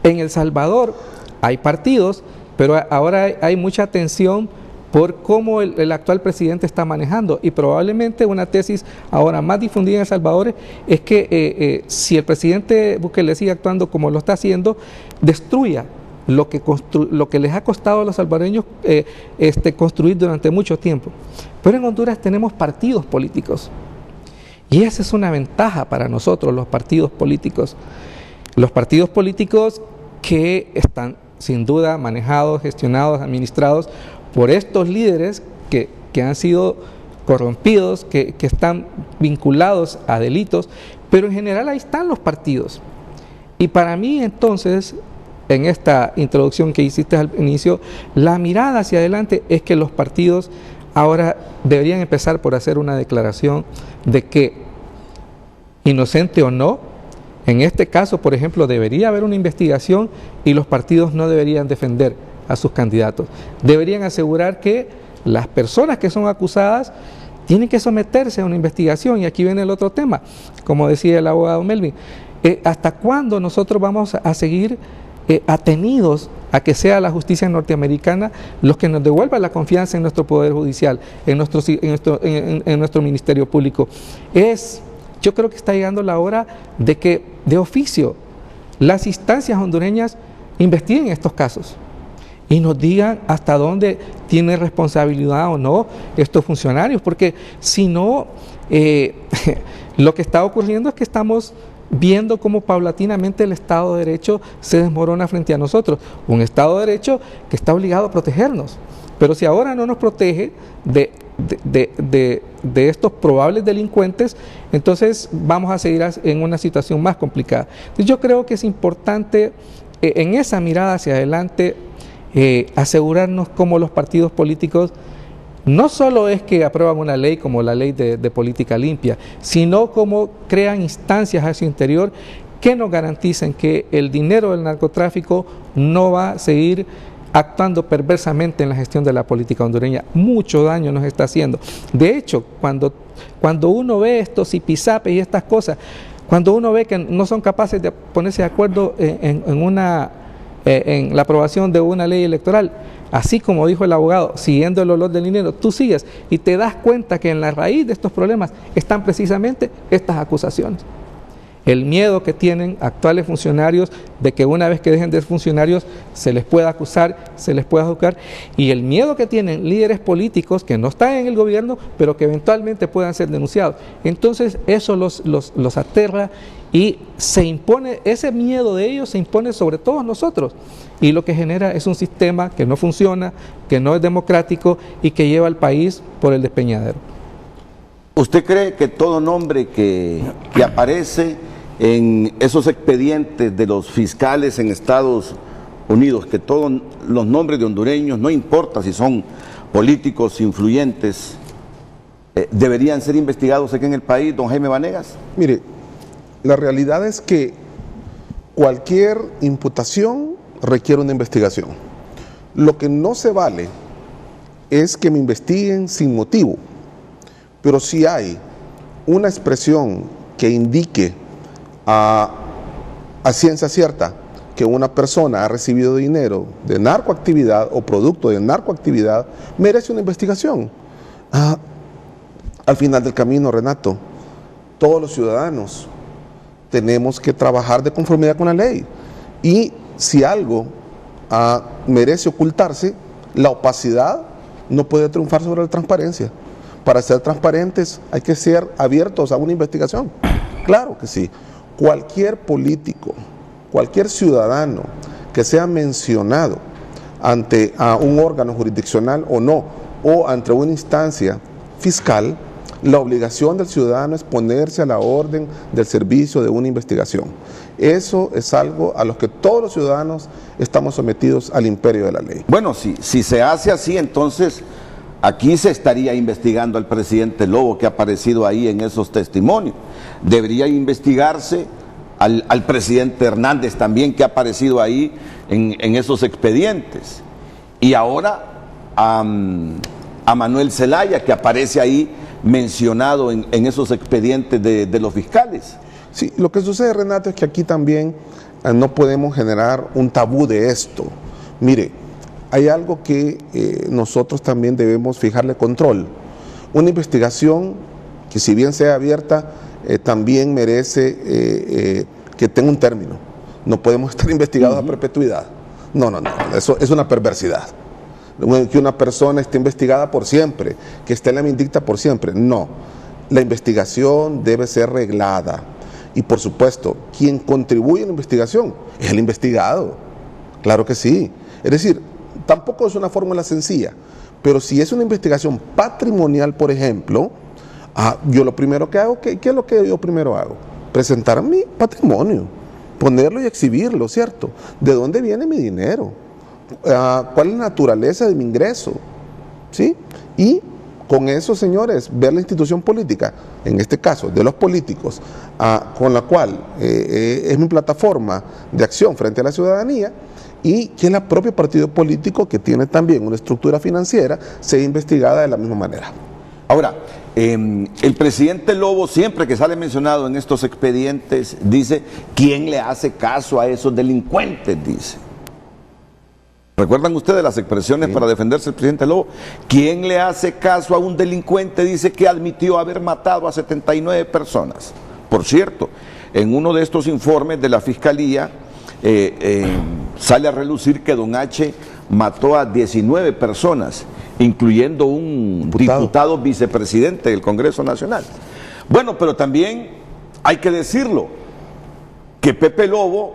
En El Salvador hay partidos, pero ahora hay mucha tensión por cómo el actual presidente está manejando, y probablemente una tesis ahora más difundida en El Salvador es que si el presidente Bukele sigue actuando como lo está haciendo, destruya lo que les ha costado a los salvadoreños construir durante mucho tiempo. Pero en Honduras tenemos partidos políticos, y esa es una ventaja para nosotros, los partidos políticos. Los partidos políticos que están sin duda manejados, gestionados, administrados por estos líderes que han sido corrompidos, que están vinculados a delitos, pero en general ahí están los partidos. Y para mí entonces, en esta introducción que hiciste al inicio, la mirada hacia adelante es que los partidos ahora deberían empezar por hacer una declaración de que, inocente o no, en este caso, por ejemplo, debería haber una investigación, y los partidos no deberían defender a sus candidatos. Deberían asegurar que las personas que son acusadas tienen que someterse a una investigación. Y aquí viene el otro tema, como decía el abogado Melvin. ¿Hasta cuándo nosotros vamos a seguir atenidos a que sea la justicia norteamericana los que nos devuelva la confianza en nuestro Poder Judicial, en nuestro Ministerio Público? Yo creo que está llegando la hora de que, de oficio, las instancias hondureñas investiguen estos casos y nos digan hasta dónde tiene responsabilidad o no estos funcionarios, porque si no, lo que está ocurriendo es que estamos viendo cómo paulatinamente el Estado de Derecho se desmorona frente a nosotros. Un Estado de Derecho que está obligado a protegernos. Pero si ahora no nos protege de estos probables delincuentes, entonces vamos a seguir en una situación más complicada. Entonces yo creo que es importante en esa mirada hacia adelante asegurarnos cómo los partidos políticos no solo es que aprueban una ley como la ley de política limpia, sino como crean instancias hacia su interior que nos garanticen que el dinero del narcotráfico no va a seguir actuando perversamente en la gestión de la política hondureña. Mucho daño nos está haciendo. De hecho, cuando uno ve estos zipizapes y estas cosas, cuando uno ve que no son capaces de ponerse de acuerdo en la aprobación de una ley electoral, así como dijo el abogado, siguiendo el olor del dinero, tú sigues y te das cuenta que en la raíz de estos problemas están precisamente estas acusaciones. El miedo que tienen actuales funcionarios de que una vez que dejen de ser funcionarios se les pueda acusar, se les pueda juzgar, y el miedo que tienen líderes políticos que no están en el gobierno, pero que eventualmente puedan ser denunciados. Entonces eso los aterra y se impone, ese miedo de ellos se impone sobre todos nosotros, y lo que genera es un sistema que no funciona, que no es democrático y que lleva al país por el despeñadero. ¿Usted cree que todo nombre que aparece en esos expedientes de los fiscales en Estados Unidos, que todos los nombres de hondureños, no importa si son políticos influyentes, deberían ser investigados aquí en el país, don Jaime Vanegas? Mire, la realidad es que cualquier imputación requiere una investigación. Lo que no se vale es que me investiguen sin motivo, pero si hay una expresión que indique a ciencia cierta que una persona ha recibido dinero de narcoactividad o producto de narcoactividad, merece una investigación. Al final del camino, Renato, todos los ciudadanos tenemos que trabajar de conformidad con la ley, y si algo merece ocultarse, la opacidad no puede triunfar sobre la transparencia. Para ser transparentes hay que ser abiertos a una investigación. Claro que sí. Cualquier político, cualquier ciudadano que sea mencionado ante un órgano jurisdiccional o no, o ante una instancia fiscal, la obligación del ciudadano es ponerse a la orden del servicio de una investigación. Eso es algo a lo que todos los ciudadanos estamos sometidos al imperio de la ley. Bueno, si se hace así, entonces aquí se estaría investigando al presidente Lobo, que ha aparecido ahí en esos testimonios. Debería investigarse al presidente Hernández también, que ha aparecido ahí en esos expedientes. Y ahora a Manuel Zelaya, que aparece ahí mencionado en esos expedientes de los fiscales. Sí, lo que sucede, Renato, es que aquí también no podemos generar un tabú de esto. Mire, hay algo que nosotros también debemos fijarle control. Una investigación que, si bien sea abierta, también merece que tenga un término. No podemos estar investigados a perpetuidad. No, eso es una perversidad. Que una persona esté investigada por siempre, que esté en la vindicta por siempre. No, la investigación debe ser reglada. Y por supuesto, quien contribuye a la investigación es el investigado. Claro que sí. Es decir, tampoco es una fórmula sencilla, pero si es una investigación patrimonial, por ejemplo, yo lo primero que hago, ¿qué es lo que yo primero hago? Presentar mi patrimonio, ponerlo y exhibirlo, ¿cierto? ¿De dónde viene mi dinero? ¿Cuál es la naturaleza de mi ingreso? ¿Sí? Y con eso, señores, ver la institución política, en este caso de los políticos, con la cual es mi plataforma de acción frente a la ciudadanía, y que el propio partido político, que tiene también una estructura financiera, sea investigada de la misma manera. Ahora, el presidente Lobo, siempre que sale mencionado en estos expedientes, dice: ¿quién le hace caso a esos delincuentes? Dice. ¿Recuerdan ustedes las expresiones para defenderse el presidente Lobo? ¿Quién le hace caso a un delincuente? Dice que admitió haber matado a 79 personas. Por cierto, en uno de estos informes de la Fiscalía sale a relucir que don H mató a 19 personas, incluyendo un diputado vicepresidente del Congreso Nacional. Bueno, pero también hay que decirlo, que Pepe Lobo,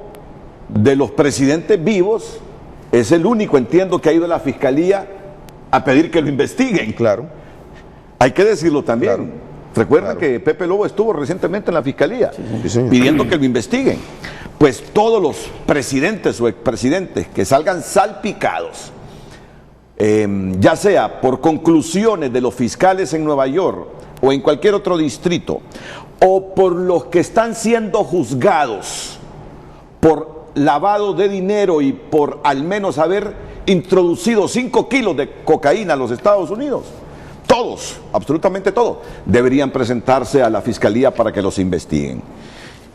de los presidentes vivos, es el único, entiendo, que ha ido a la Fiscalía a pedir que lo investiguen. Claro. Hay que decirlo también. Claro. Recuerda que Pepe Lobo estuvo recientemente en la Fiscalía Sí, señor. pidiendo que lo investiguen. Pues todos los presidentes o expresidentes que salgan salpicados, ya sea por conclusiones de los fiscales en Nueva York o en cualquier otro distrito, o por los que están siendo juzgados por lavado de dinero y por al menos haber introducido 5 kilos de cocaína a los Estados Unidos, todos, absolutamente todos, deberían presentarse a la Fiscalía para que los investiguen.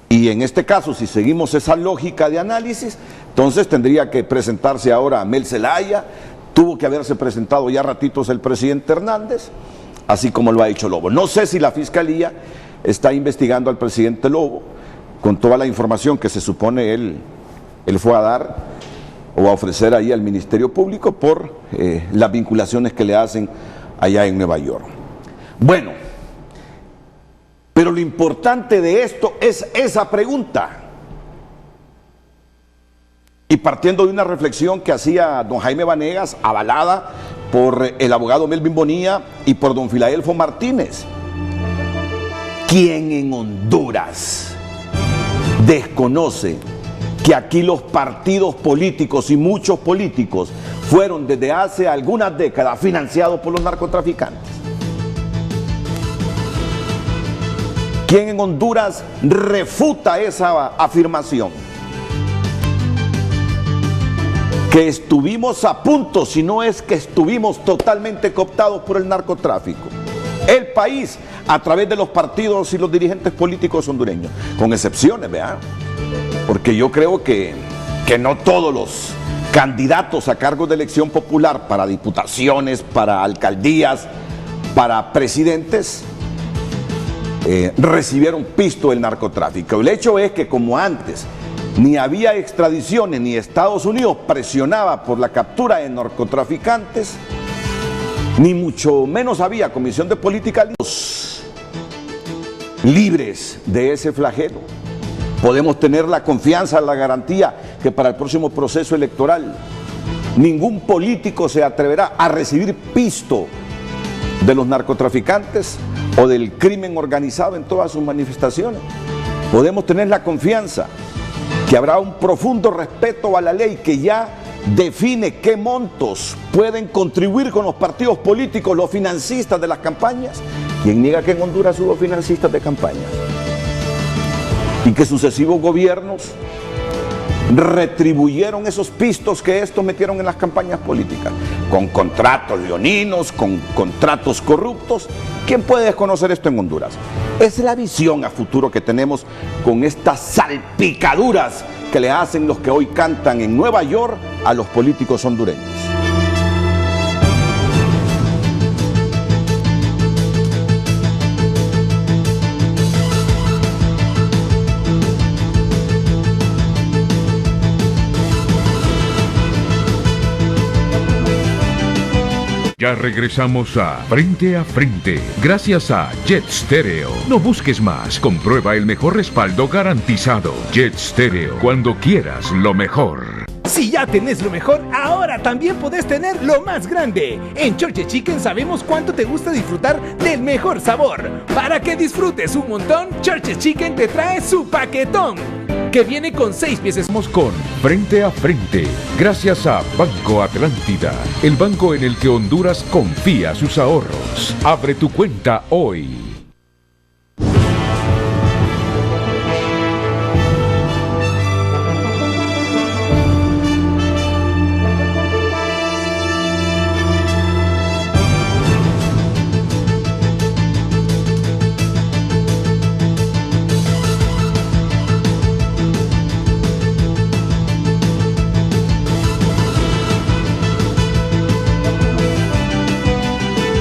Y en este caso, si seguimos esa lógica de análisis, entonces tendría que presentarse ahora Mel Zelaya, tuvo que haberse presentado ya ratitos el presidente Hernández, así como lo ha hecho Lobo. No sé si la Fiscalía está investigando al presidente Lobo con toda la información que se supone él fue a dar o a ofrecer ahí al Ministerio Público por las vinculaciones que le hacen allá en Nueva York. Bueno, pero lo importante de esto es esa pregunta. Y partiendo de una reflexión que hacía don Jaime Vanegas, avalada por el abogado Melvin Bonilla y por don Filadelfo Martínez. ¿Quién en Honduras desconoce que aquí los partidos políticos y muchos políticos fueron desde hace algunas décadas financiados por los narcotraficantes? ¿Quién en Honduras refuta esa afirmación? Que estuvimos a punto, si no es que estuvimos totalmente cooptados por el narcotráfico. El país, a través de los partidos y los dirigentes políticos hondureños, con excepciones, ¿verdad? Porque yo creo que no todos los candidatos a cargos de elección popular para diputaciones, para alcaldías, para presidentes, recibieron pisto del narcotráfico. El hecho es que, como antes ni había extradiciones ni Estados Unidos presionaba por la captura de narcotraficantes, ni mucho menos había Comisión de Política libres de ese flagelo. Podemos tener la confianza, la garantía que para el próximo proceso electoral ningún político se atreverá a recibir pisto de los narcotraficantes o del crimen organizado en todas sus manifestaciones. Podemos tener la confianza que habrá un profundo respeto a la ley que ya define qué montos pueden contribuir con los partidos políticos, los financistas de las campañas. ¿Quién niega que en Honduras hubo financistas de campaña? Y que sucesivos gobiernos retribuyeron esos pistos que estos metieron en las campañas políticas, con contratos leoninos, con contratos corruptos. ¿Quién puede desconocer esto en Honduras? Es la visión a futuro que tenemos con estas salpicaduras que le hacen los que hoy cantan en Nueva York a los políticos hondureños. Ya regresamos a Frente, gracias a Jet Stereo. No busques más, comprueba el mejor respaldo garantizado. Jet Stereo, cuando quieras lo mejor. Si ya tenés lo mejor, ahora también podés tener lo más grande. En Churches Chicken sabemos cuánto te gusta disfrutar del mejor sabor. Para que disfrutes un montón, Churches Chicken te trae su paquetón, que viene con 6 piezas. Con Frente, gracias a Banco Atlántida, el banco en el que Honduras confía sus ahorros. Abre tu cuenta hoy.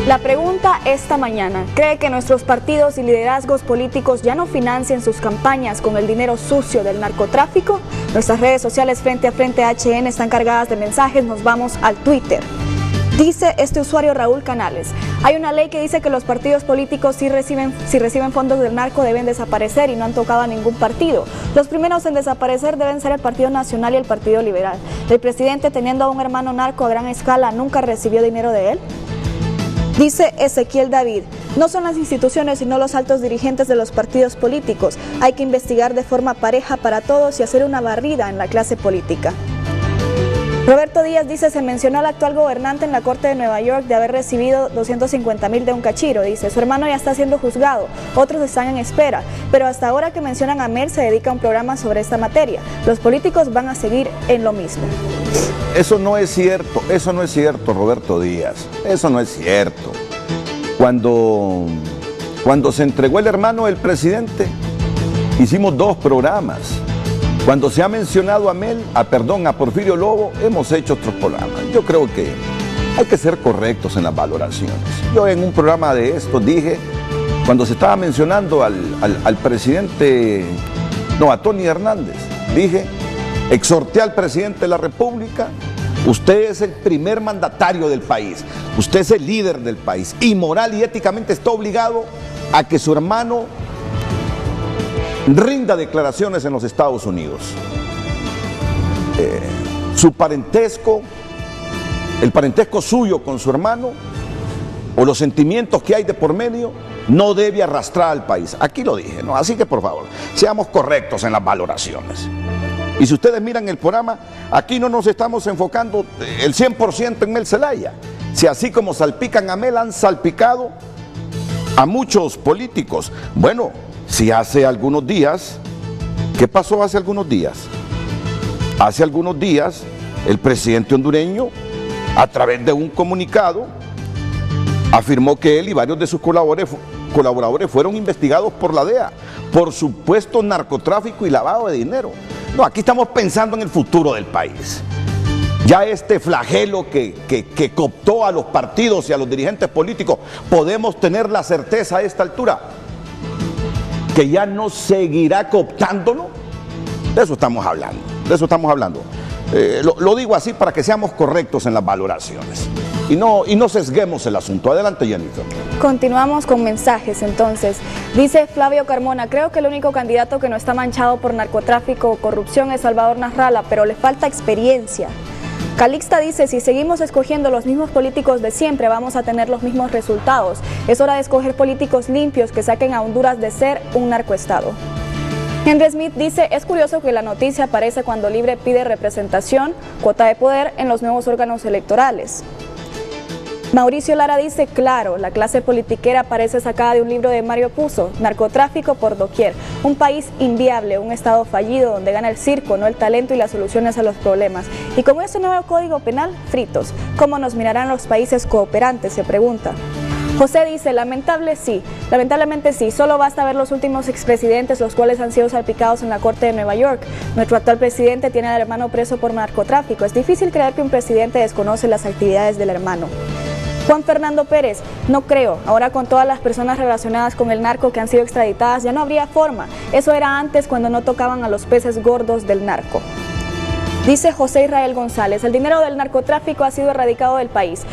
La pregunta esta mañana. ¿Cree que nuestros partidos y liderazgos políticos ya no financien sus campañas con el dinero sucio del narcotráfico? Nuestras redes sociales Frente a Frente HN están cargadas de mensajes. Nos vamos al Twitter. Dice este usuario Raúl Canales: hay una ley que dice que los partidos políticos si reciben fondos del narco deben desaparecer y no han tocado a ningún partido. Los primeros en desaparecer deben ser el Partido Nacional y el Partido Liberal. El presidente, teniendo a un hermano narco a gran escala, ¿nunca recibió dinero de él? Dice Ezequiel David: no son las instituciones sino los altos dirigentes de los partidos políticos. Hay que investigar de forma pareja para todos y hacer una barrida en la clase política. Roberto Díaz dice: se mencionó al actual gobernante en la Corte de Nueva York de haber recibido 250,000 de un cachiro. Dice: su hermano ya está siendo juzgado, otros están en espera, pero hasta ahora que mencionan a Mel se dedica a un programa sobre esta materia. Los políticos van a seguir en lo mismo. Eso no es cierto, Roberto Díaz, eso no es cierto. Cuando se entregó el hermano del presidente, hicimos 2 programas. Cuando se ha mencionado a Porfirio Lobo, hemos hecho otros programas. Yo creo que hay que ser correctos en las valoraciones. Yo en un programa de esto dije, cuando se estaba mencionando al presidente, a Tony Hernández, dije, exhorté al presidente de la República: usted es el primer mandatario del país, usted es el líder del país y moral y éticamente está obligado a que su hermano rinda declaraciones en los Estados Unidos. Su parentesco, el parentesco suyo con su hermano, o los sentimientos que hay de por medio, no debe arrastrar al país. Aquí lo dije, ¿no? Así que por favor, seamos correctos en las valoraciones. Y si ustedes miran el programa, aquí no nos estamos enfocando el 100% en Mel Zelaya. Si así como salpican a Mel, han salpicado a muchos políticos. Bueno, si hace algunos días, ¿qué pasó hace algunos días? Hace algunos días, el presidente hondureño, a través de un comunicado, afirmó que él y varios de sus colaboradores fueron investigados por la DEA por supuesto narcotráfico y lavado de dinero. No, aquí estamos pensando en el futuro del país. Ya este flagelo que cooptó a los partidos y a los dirigentes políticos, podemos tener la certeza a esta altura que ya no seguirá cooptándolo. De eso estamos hablando, lo digo así para que seamos correctos en las valoraciones y no sesguemos el asunto. Adelante, Jennifer. Continuamos con mensajes entonces. Dice Flavio Carmona: creo que el único candidato que no está manchado por narcotráfico o corrupción es Salvador Nasralla, pero le falta experiencia. Calixta dice: si seguimos escogiendo los mismos políticos de siempre, vamos a tener los mismos resultados. Es hora de escoger políticos limpios que saquen a Honduras de ser un narcoestado. Henry Smith dice: es curioso que la noticia aparece cuando Libre pide representación, cuota de poder en los nuevos órganos electorales. Mauricio Lara dice: claro, la clase politiquera parece sacada de un libro de Mario Puzo, narcotráfico por doquier, un país inviable, un estado fallido donde gana el circo, no el talento y las soluciones a los problemas. Y con este nuevo código penal, fritos. ¿Cómo nos mirarán los países cooperantes?, se pregunta. José dice: lamentablemente sí, solo basta ver los últimos expresidentes, los cuales han sido salpicados en la Corte de Nueva York. Nuestro actual presidente tiene al hermano preso por narcotráfico. Es difícil creer que un presidente desconoce las actividades del hermano. Juan Fernando Pérez: no creo, ahora con todas las personas relacionadas con el narco que han sido extraditadas ya no habría forma. Eso era antes, cuando no tocaban a los peces gordos del narco. Dice José Israel González: el dinero del narcotráfico ha sido erradicado del país.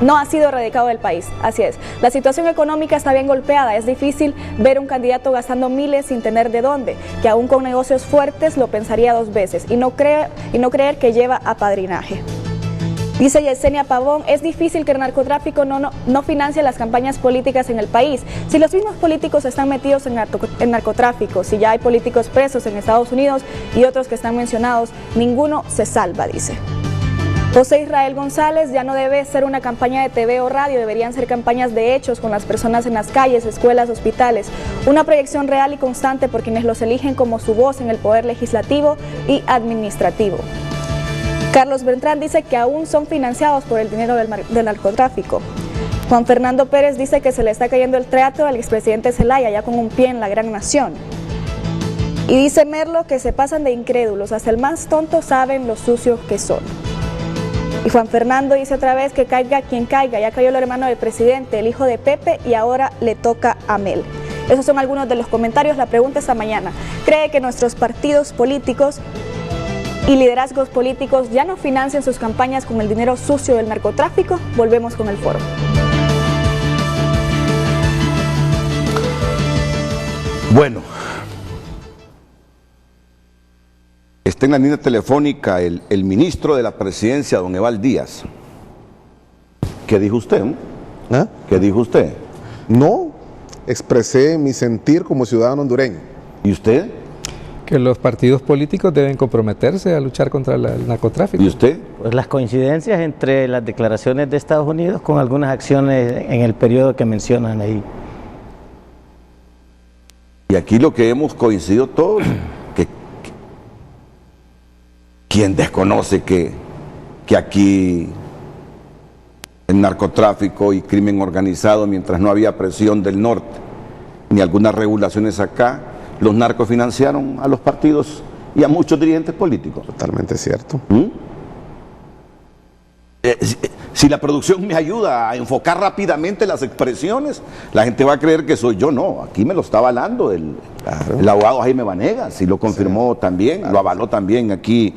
No ha sido erradicado del país, así es. La situación económica está bien golpeada, es difícil ver un candidato gastando miles sin tener de dónde, que aún con negocios fuertes lo pensaría 2 veces y no creer que lleva apadrinaje. Dice Yesenia Pavón: es difícil que el narcotráfico no financie las campañas políticas en el país. Si los mismos políticos están metidos en narcotráfico, si ya hay políticos presos en Estados Unidos y otros que están mencionados, ninguno se salva, dice. José Israel González: ya no debe ser una campaña de TV o radio, deberían ser campañas de hechos con las personas en las calles, escuelas, hospitales. Una proyección real y constante por quienes los eligen como su voz en el poder legislativo y administrativo. Carlos Beltrán dice que aún son financiados por el dinero del narcotráfico. Juan Fernando Pérez dice que se le está cayendo el teatro al expresidente Zelaya, ya con un pie en la gran nación. Y dice Merlo que se pasan de incrédulos, hasta el más tonto saben lo sucios que son. Y Juan Fernando dice otra vez que caiga quien caiga, ya cayó el hermano del presidente, el hijo de Pepe, y ahora le toca a Mel. Esos son algunos de los comentarios. La pregunta esta mañana: ¿cree que nuestros partidos políticos y liderazgos políticos ya no financian sus campañas con el dinero sucio del narcotráfico? Volvemos con el foro. Bueno, está en la línea telefónica el ministro de la Presidencia, don Eval Díaz. ¿Qué dijo usted? ¿Ah? ¿Qué dijo usted? No, expresé mi sentir como ciudadano hondureño. ¿Y usted? Que los partidos políticos deben comprometerse a luchar contra el narcotráfico. ¿Y usted? Pues las coincidencias entre las declaraciones de Estados Unidos con algunas acciones en el periodo que mencionan ahí. Y aquí lo que hemos coincidido todos, que ¿quién desconoce que aquí el narcotráfico y crimen organizado, mientras no había presión del norte, ni algunas regulaciones acá, los narcos financiaron a los partidos y a muchos dirigentes políticos? Totalmente cierto. Si la producción me ayuda a enfocar rápidamente las expresiones, la gente va a creer que soy yo. No, aquí me lo está avalando el abogado Jaime Vanegas, y lo confirmó también, lo avaló también aquí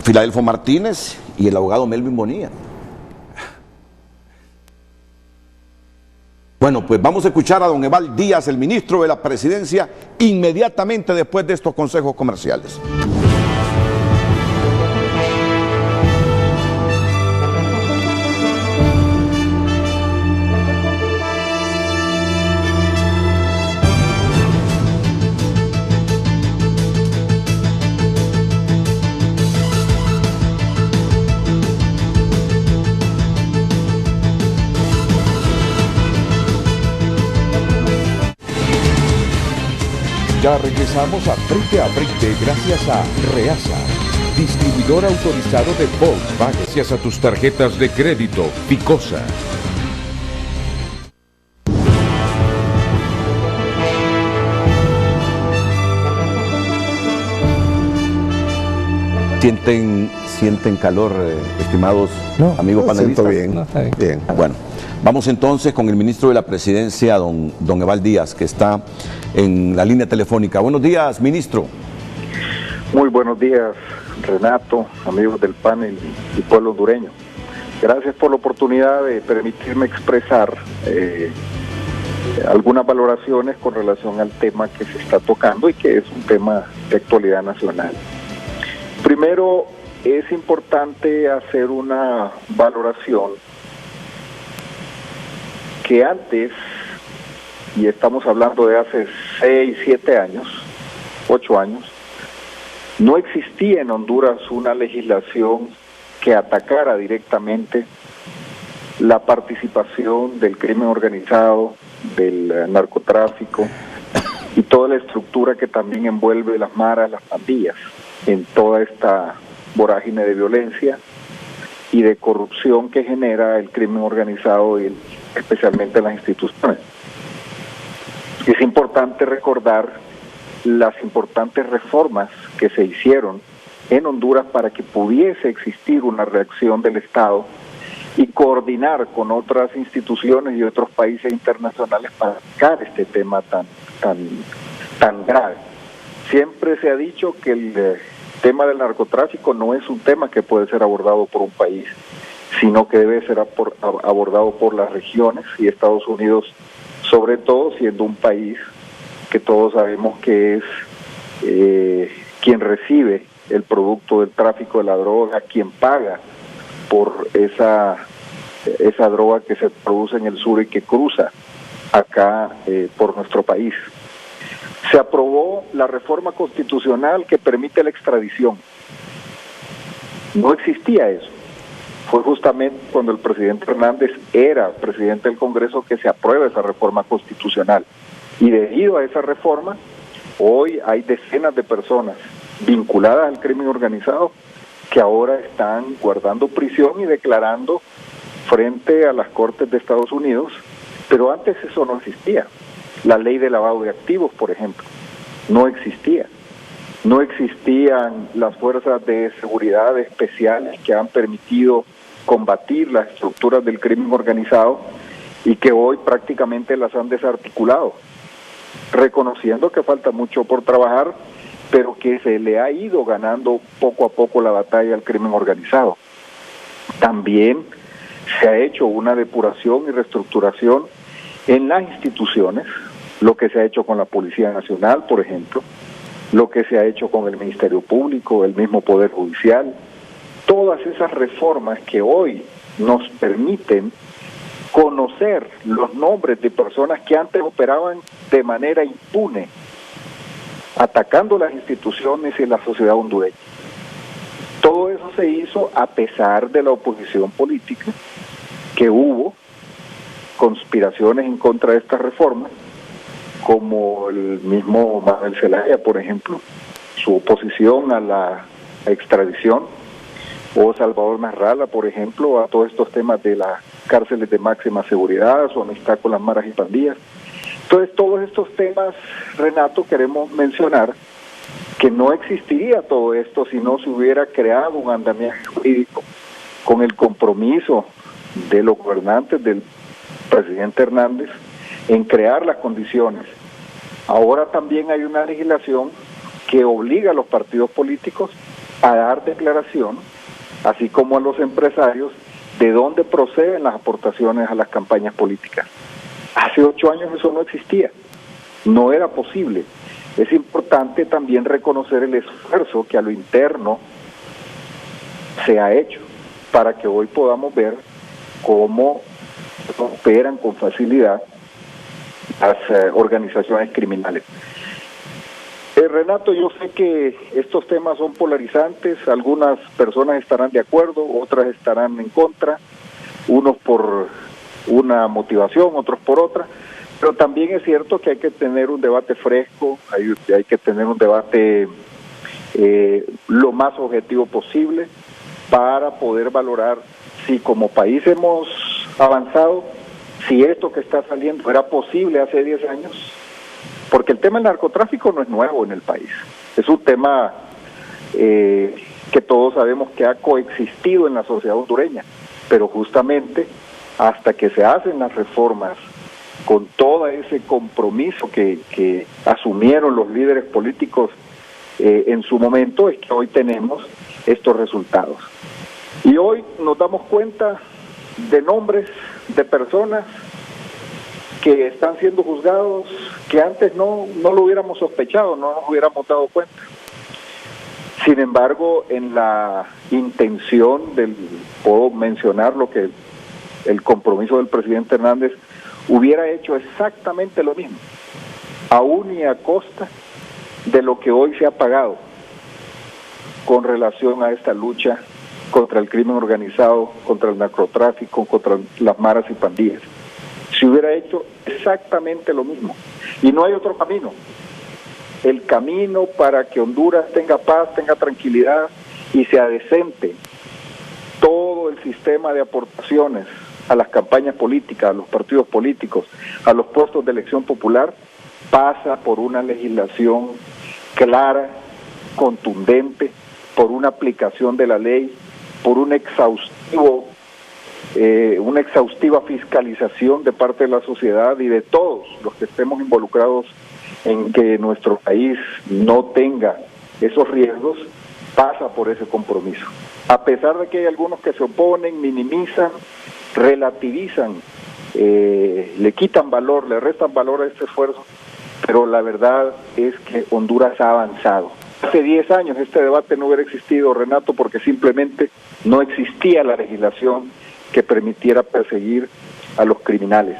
Filadelfo Martínez y el abogado Melvin Bonilla. Bueno, pues vamos a escuchar a don Eval Díaz, el ministro de la Presidencia, inmediatamente después de estos consejos comerciales. Ya regresamos a Frente gracias a Reasa, distribuidor autorizado de Volkswagen. Gracias a tus tarjetas de crédito Picosa. ¿Sienten calor, estimados amigos panelistas? Siento bien. No, está bien. Bien. Bueno, vamos entonces con el ministro de la Presidencia, don Eval Díaz, que está en la línea telefónica. Buenos días, ministro. Muy buenos días, Renato, amigos del panel y pueblo hondureño. Gracias por la oportunidad de permitirme expresar algunas valoraciones con relación al tema que se está tocando y que es un tema de actualidad nacional. Primero, es importante hacer una valoración que antes, y estamos hablando de hace 6, 7 años, 8 años, no existía en Honduras una legislación que atacara directamente la participación del crimen organizado, del narcotráfico y toda la estructura que también envuelve las maras, las pandillas, en toda esta vorágine de violencia y de corrupción que genera el crimen organizado y especialmente en las instituciones. Es importante recordar las importantes reformas que se hicieron en Honduras para que pudiese existir una reacción del Estado y coordinar con otras instituciones y otros países internacionales para atacar este tema tan grave. Siempre se ha dicho que el tema del narcotráfico no es un tema que puede ser abordado por un país, sino que debe ser abordado por las regiones, y Estados Unidos, sobre todo, siendo un país que todos sabemos que es quien recibe el producto del tráfico de la droga, quien paga por esa droga que se produce en el sur y que cruza acá por nuestro país. Se aprobó la reforma constitucional que permite la extradición. No existía eso. Fue justamente cuando el presidente Hernández era presidente del Congreso que se aprueba esa reforma constitucional. Y debido a esa reforma, hoy hay decenas de personas vinculadas al crimen organizado que ahora están guardando prisión y declarando frente a las Cortes de Estados Unidos, pero antes eso no existía. La ley de lavado de activos, por ejemplo, no existía. no existían las fuerzas de seguridad especiales que han permitido combatir las estructuras del crimen organizado y que hoy prácticamente las han desarticulado, reconociendo que falta mucho por trabajar, pero que se le ha ido ganando poco a poco la batalla al crimen organizado. También se ha hecho una depuración y reestructuración en las instituciones, lo que se ha hecho con la Policía Nacional, por ejemplo, lo que se ha hecho con el Ministerio Público, el mismo Poder Judicial, todas esas reformas que hoy nos permiten conocer los nombres de personas que antes operaban de manera impune, atacando las instituciones y la sociedad hondureña. Todo eso se hizo a pesar de la oposición política, que hubo conspiraciones en contra de estas reformas, como el mismo Manuel Zelaya, por ejemplo, su oposición a la extradición, o Salvador Marrala, por ejemplo, a todos estos temas de las cárceles de máxima seguridad, su amistad con las maras y pandillas. Entonces, todos estos temas, Renato, queremos mencionar que no existiría todo esto si no se hubiera creado un andamiaje jurídico con el compromiso de los gobernantes, del presidente Hernández, en crear las condiciones. Ahora también hay una legislación que obliga a los partidos políticos a dar declaración, así como a los empresarios, de dónde proceden las aportaciones a las campañas políticas. Hace 8 años eso no existía, no era posible. Es importante también reconocer el esfuerzo que a lo interno se ha hecho para que hoy podamos ver cómo operan con facilidad las organizaciones criminales. Renato, yo sé que estos temas son polarizantes, algunas personas estarán de acuerdo, otras estarán en contra, unos por una motivación, otros por otra, pero también es cierto que hay que tener un debate fresco, hay que tener un debate lo más objetivo posible para poder valorar si como país hemos avanzado, si esto que está saliendo era posible hace 10 años, porque el tema del narcotráfico no es nuevo en el país, es un tema que todos sabemos que ha coexistido en la sociedad hondureña, pero justamente hasta que se hacen las reformas con todo ese compromiso que asumieron los líderes políticos en su momento, es que hoy tenemos estos resultados. Y hoy nos damos cuenta de nombres de personas que están siendo juzgados que antes no lo hubiéramos sospechado, no nos hubiéramos dado cuenta. Sin embargo, en la intención puedo mencionar lo que el compromiso del presidente Hernández hubiera hecho exactamente lo mismo, aún y a costa de lo que hoy se ha pagado con relación a esta lucha contra el crimen organizado, contra el narcotráfico, contra las maras y pandillas. Se hubiera hecho exactamente lo mismo. Y no hay otro camino. El camino para que Honduras tenga paz, tenga tranquilidad y sea decente todo el sistema de aportaciones a las campañas políticas, a los partidos políticos, a los puestos de elección popular, pasa por una legislación clara, contundente, por una aplicación de la ley, por una exhaustiva fiscalización de parte de la sociedad y de todos los que estemos involucrados en que nuestro país no tenga esos riesgos, pasa por ese compromiso. A pesar de que hay algunos que se oponen, minimizan, relativizan, le quitan valor, le restan valor a este esfuerzo, pero la verdad es que Honduras ha avanzado. Hace 10 años este debate no hubiera existido, Renato, porque simplemente no existía la legislación que permitiera perseguir a los criminales.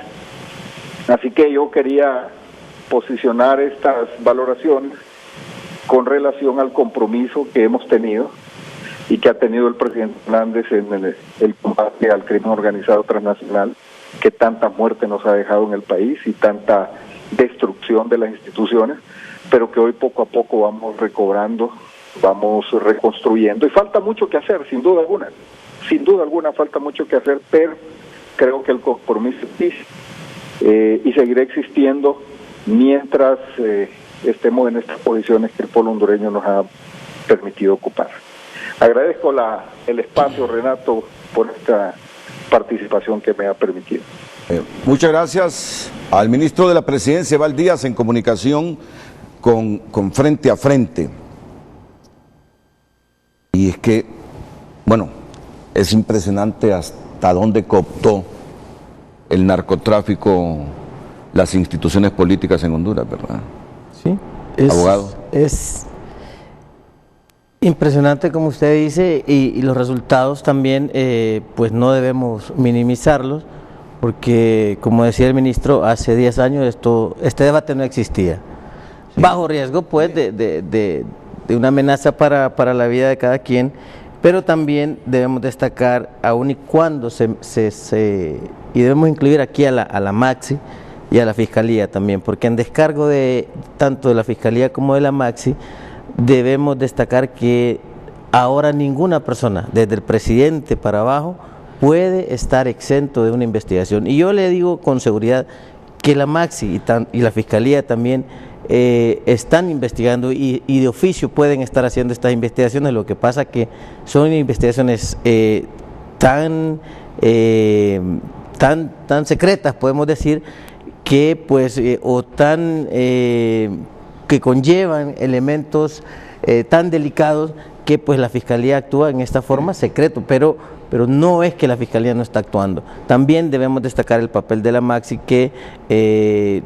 Así que yo quería posicionar estas valoraciones con relación al compromiso que hemos tenido y que ha tenido el presidente Hernández en el combate al crimen organizado transnacional, que tanta muerte nos ha dejado en el país y tanta destrucción de las instituciones, pero que hoy poco a poco vamos recobrando, vamos reconstruyendo, y falta mucho que hacer, sin duda alguna falta mucho que hacer, pero creo que el compromiso existe y seguirá existiendo mientras estemos en estas posiciones que el pueblo hondureño nos ha permitido ocupar. Agradezco el espacio, Renato, por esta participación que me ha permitido. Muchas gracias al ministro de la Presidencia, Eval Díaz, en comunicación con Frente a Frente. Y es que, bueno, es impresionante hasta dónde cooptó el narcotráfico las instituciones políticas en Honduras, ¿verdad? Sí. Abogado. Es impresionante, como usted dice, y los resultados también, pues no debemos minimizarlos, porque, como decía el ministro, hace 10 años este debate no existía. Sí. Bajo riesgo, pues, de una amenaza para la vida de cada quien, pero también debemos destacar, aun y cuando y debemos incluir aquí a la Maxi y a la Fiscalía también, porque en descargo de tanto de la Fiscalía como de la Maxi, debemos destacar que ahora ninguna persona, desde el presidente para abajo, puede estar exento de una investigación. Y yo le digo con seguridad que la Maxi y la Fiscalía también están investigando y de oficio pueden estar haciendo estas investigaciones. Lo que pasa que son investigaciones tan secretas, podemos decir, que pues que conllevan elementos tan delicados que pues la Fiscalía actúa en esta forma secreto, pero no es que la Fiscalía no está actuando. También debemos destacar el papel de la Maxi, que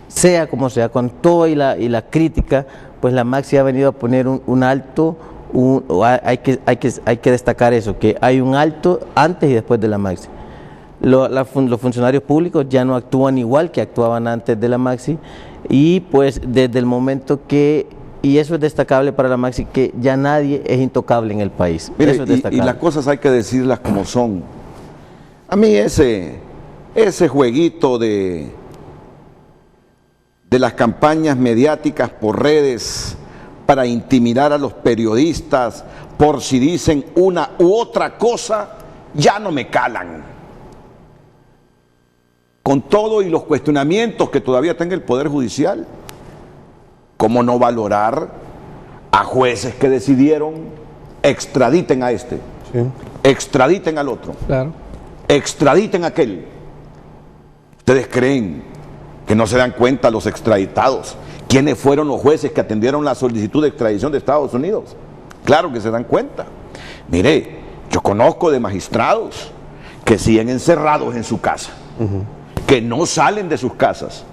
sea como sea, con todo y la crítica, pues la Maxi ha venido a poner un alto, hay que destacar eso, que hay un alto antes y después de la Maxi. Los funcionarios públicos ya no actúan igual que actuaban antes de la Maxi, y pues desde el momento y eso es destacable para la Maxi, que ya nadie es intocable en el país. Mire, eso es destacable. Y las cosas hay que decirlas como son. A mí ese jueguito de las campañas mediáticas por redes para intimidar a los periodistas por si dicen una u otra cosa, ya no me calan. Con todo y los cuestionamientos que todavía tenga el Poder Judicial, ¿cómo no valorar a jueces que decidieron extraditen a este, sí, extraditen al otro, claro, extraditen a aquel? ¿Ustedes creen que no se dan cuenta los extraditados quiénes fueron los jueces que atendieron la solicitud de extradición de Estados Unidos? Claro que se dan cuenta. Mire, yo conozco de magistrados que siguen encerrados en su casa, que no salen de sus casas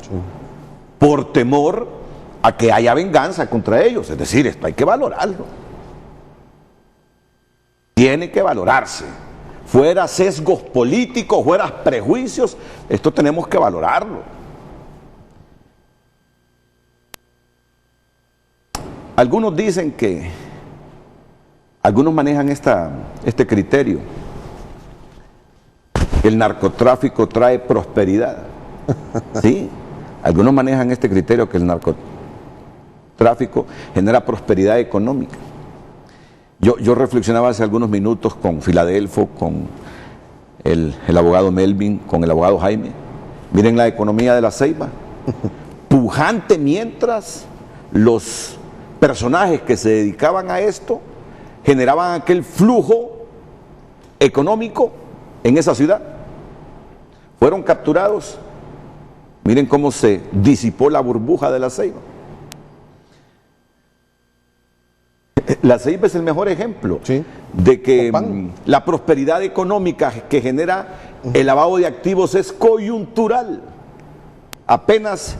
por temor a que haya venganza contra ellos. Es decir, esto hay que valorarlo. Tiene que valorarse. Fuera sesgos políticos, fuera prejuicios, esto tenemos que valorarlo. Algunos dicen que, algunos manejan este criterio, que el narcotráfico trae prosperidad. Sí, algunos manejan este criterio, que el narcotráfico genera prosperidad económica. Yo reflexionaba hace algunos minutos con Filadelfo, con el abogado Melvin, con el abogado Jaime. Miren la economía de la Ceiba, pujante, mientras los personajes que se dedicaban a esto generaban aquel flujo económico en esa ciudad. Fueron capturados. Miren cómo se disipó la burbuja de la Ceiba. La Ceiba es el mejor ejemplo, sí, de que la prosperidad económica que genera el lavado de activos es coyuntural. Apenas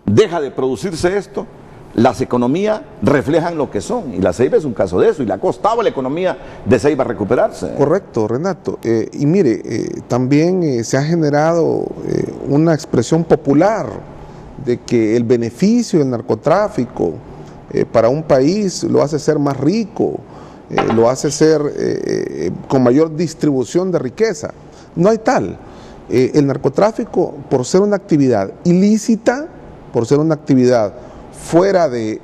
deja de producirse esto, las economías reflejan lo que son, y la Ceiba es un caso de eso, y le ha costado a la economía de Ceiba recuperarse. Correcto, Renato. Y mire, también se ha generado una expresión popular de que el beneficio del narcotráfico para un país lo hace ser más rico, lo hace ser con mayor distribución de riqueza. No hay tal. El narcotráfico, por ser una actividad ilícita, por ser una actividad fuera de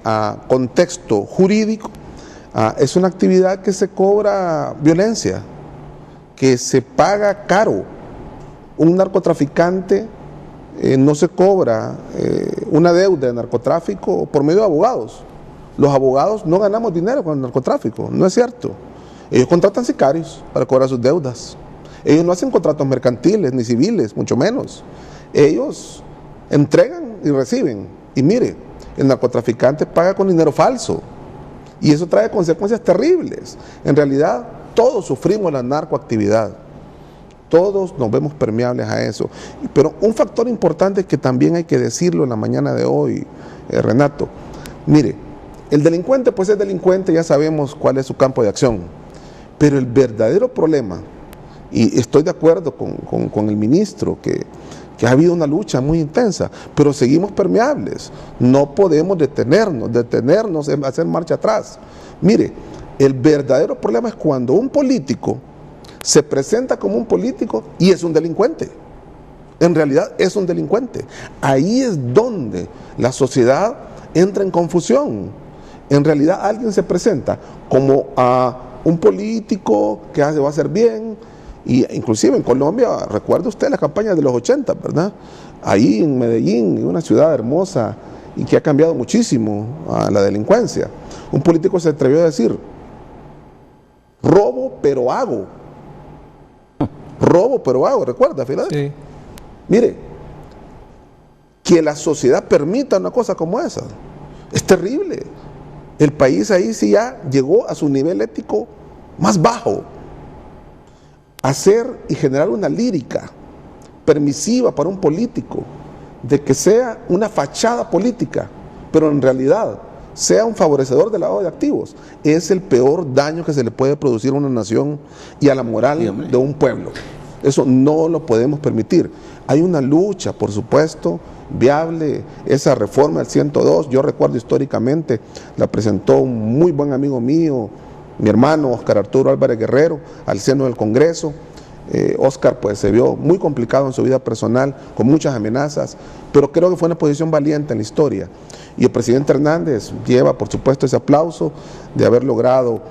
contexto jurídico, es una actividad que se cobra violencia, que se paga caro. Un narcotraficante no se cobra una deuda de narcotráfico por medio de abogados. Los abogados no ganamos dinero con el narcotráfico, no es cierto. Ellos contratan sicarios para cobrar sus deudas. Ellos no hacen contratos mercantiles ni civiles, mucho menos. Ellos entregan y reciben. Y mire, el narcotraficante paga con dinero falso. Y eso trae consecuencias terribles. En realidad, todos sufrimos la narcoactividad. Todos nos vemos permeables a eso. Pero un factor importante que también hay que decirlo en la mañana de hoy, Renato. Mire, el delincuente pues es delincuente, ya sabemos cuál es su campo de acción. Pero el verdadero problema, y estoy de acuerdo con el ministro, que ha habido una lucha muy intensa, pero seguimos permeables. No podemos detenernos en hacer marcha atrás. Mire, el verdadero problema es cuando un político se presenta como un político y es un delincuente. En realidad es un delincuente. Ahí es donde la sociedad entra en confusión. En realidad alguien se presenta como a un político que va a hacer bien, y inclusive en Colombia, recuerda usted la campaña de los 80, ¿verdad? Ahí en Medellín, una ciudad hermosa y que ha cambiado muchísimo a la delincuencia. Un político se atrevió a decir, robo pero hago. Robo pero hago, ¿recuerda, Filadelfo? Sí. Mire, que la sociedad permita una cosa como esa, es terrible. El país ahí sí ya llegó a su nivel ético más bajo. Hacer y generar una lírica permisiva para un político, de que sea una fachada política, pero en realidad sea un favorecedor del lavado de activos, es el peor daño que se le puede producir a una nación y a la moral de un pueblo. Eso no lo podemos permitir. Hay una lucha, por supuesto, viable, esa reforma del 102, yo recuerdo históricamente, la presentó un muy buen amigo mío, mi hermano Óscar Arturo Álvarez Guerrero, al seno del Congreso. Óscar pues se vio muy complicado en su vida personal, con muchas amenazas, pero creo que fue una posición valiente en la historia. Y el presidente Hernández lleva, por supuesto, ese aplauso de haber logrado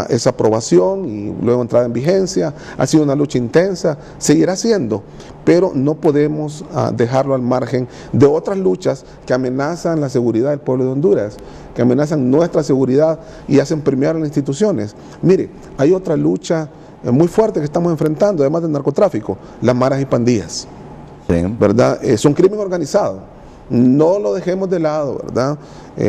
esa aprobación y luego entrada en vigencia. Ha sido una lucha intensa, seguirá siendo, pero no podemos dejarlo al margen de otras luchas que amenazan la seguridad del pueblo de Honduras, que amenazan nuestra seguridad y hacen permear las instituciones. Mire, hay otra lucha muy fuerte que estamos enfrentando, además del narcotráfico, las maras y pandillas, ¿verdad? Es un crimen organizado, no lo dejemos de lado, ¿verdad?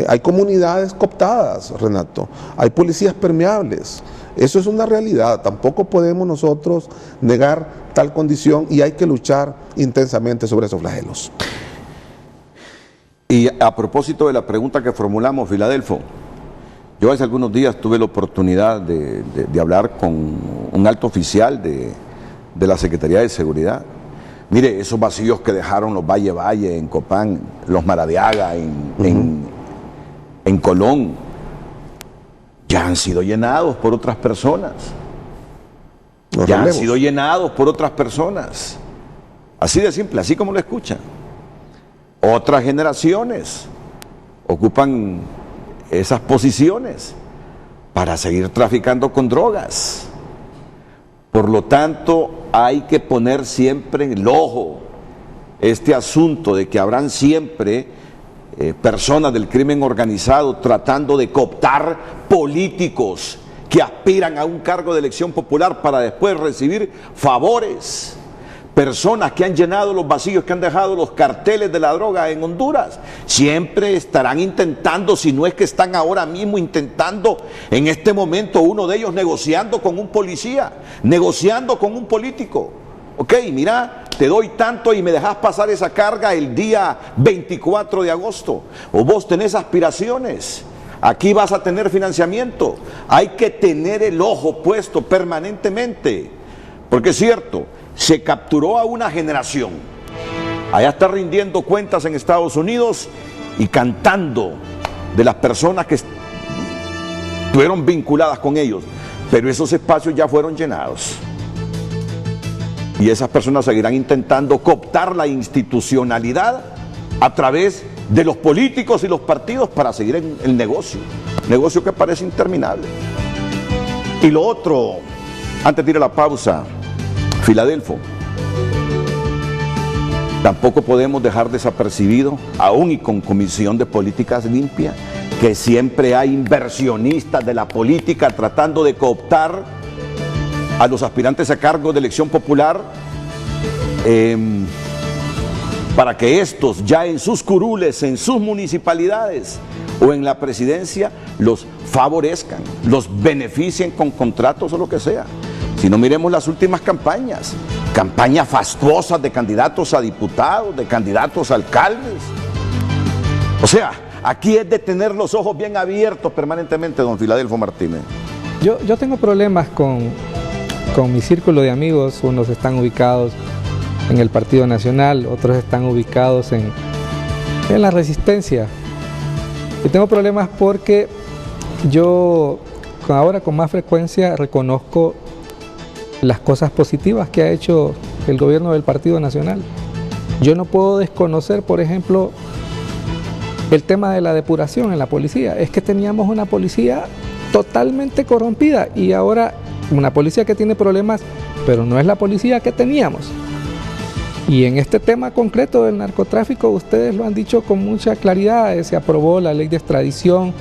Hay comunidades cooptadas, Renato, hay policías permeables, eso es una realidad, tampoco podemos nosotros negar tal condición y hay que luchar intensamente sobre esos flagelos. Y a propósito de la pregunta que formulamos, Filadelfo, yo hace algunos días tuve la oportunidad de hablar con un alto oficial de la Secretaría de Seguridad. Mire, esos vacíos que dejaron los Valle en Copán, los Maradiaga en Colón, ya han sido llenados por otras personas. Han sido llenados por otras personas. Así de simple, así como lo escuchan. Otras generaciones ocupan esas posiciones para seguir traficando con drogas. Por lo tanto, hay que poner siempre en el ojo este asunto de que habrán siempre personas del crimen organizado tratando de cooptar políticos que aspiran a un cargo de elección popular para después recibir favores. Personas que han llenado los vacíos que han dejado los carteles de la droga en Honduras, siempre estarán intentando, si no es que están ahora mismo intentando, en este momento uno de ellos negociando con un policía, negociando con un político. Ok, mira, te doy tanto y me dejas pasar esa carga el día 24 de agosto. O vos tenés aspiraciones, aquí vas a tener financiamiento. Hay que tener el ojo puesto permanentemente, porque es cierto, se capturó a una generación. Allá está rindiendo cuentas en Estados Unidos y cantando de las personas que estuvieron vinculadas con ellos. Pero esos espacios ya fueron llenados. Y esas personas seguirán intentando cooptar la institucionalidad a través de los políticos y los partidos para seguir en el negocio. Negocio que parece interminable. Y lo otro, antes de ir a la pausa, Filadelfo, Tampoco podemos dejar desapercibido, aún y con Comisión de Políticas Limpias, que siempre hay inversionistas de la política tratando de cooptar a los aspirantes a cargo de elección popular para que estos ya en sus curules, en sus municipalidades o en la presidencia los favorezcan, los beneficien con contratos o lo que sea. Si no, miremos las últimas campañas fastuosas de candidatos a diputados, de candidatos a alcaldes. O sea, aquí es de tener los ojos bien abiertos permanentemente, don Filadelfo Martínez. Yo tengo problemas con mi círculo de amigos. Unos están ubicados en el Partido Nacional, otros están ubicados en la Resistencia. Y tengo problemas porque yo ahora con más frecuencia reconozco las cosas positivas que ha hecho el gobierno del Partido Nacional. Yo no puedo desconocer, por ejemplo, el tema de la depuración en la policía. Es que teníamos una policía totalmente corrompida y ahora una policía que tiene problemas, pero no es la policía que teníamos. Y en este tema concreto del narcotráfico, ustedes lo han dicho con mucha claridad, se aprobó la ley de extradición,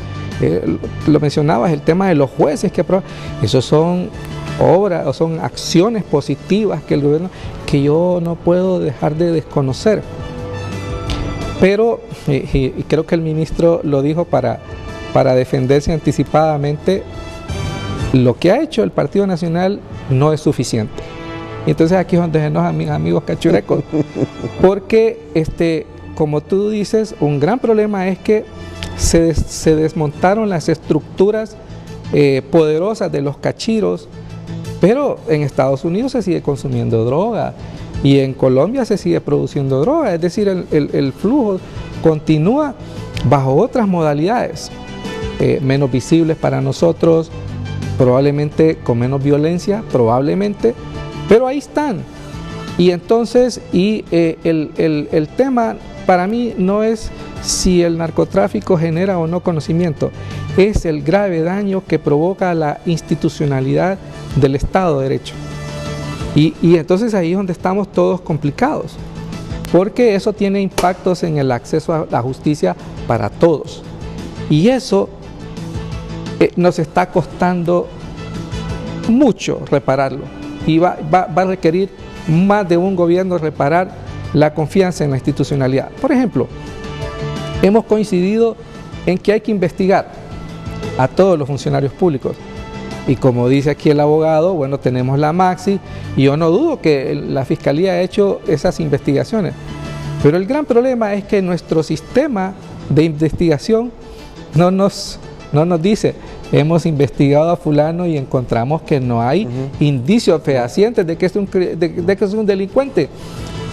lo mencionabas, el tema de los jueces que aprueban, esos son obras o son acciones positivas que el gobierno, que yo no puedo dejar de desconocer. Pero, y creo que el ministro lo dijo para defenderse anticipadamente, lo que ha hecho el Partido Nacional no es suficiente. Y entonces aquí es donde se enojan mis amigos cachurecos, porque como tú dices, un gran problema es que se desmontaron las estructuras poderosas de los cachiros, pero en Estados Unidos se sigue consumiendo droga y en Colombia se sigue produciendo droga, es decir, el flujo continúa bajo otras modalidades, menos visibles para nosotros, probablemente con menos violencia, probablemente, pero ahí están. Y entonces, el tema para mí no es si el narcotráfico genera o no conocimiento, es el grave daño que provoca la institucionalidad del Estado de Derecho. Y entonces ahí es donde estamos todos complicados, porque eso tiene impactos en el acceso a la justicia para todos. Y eso nos está costando mucho repararlo. Y va a requerir más de un gobierno reparar la confianza en la institucionalidad. Por ejemplo, hemos coincidido en que hay que investigar a todos los funcionarios públicos. Y como dice aquí el abogado, bueno, tenemos la Maxi, y yo no dudo que la Fiscalía ha hecho esas investigaciones. Pero el gran problema es que nuestro sistema de investigación no nos dice, hemos investigado a fulano y encontramos que no hay indicios fehacientes de que es un delincuente,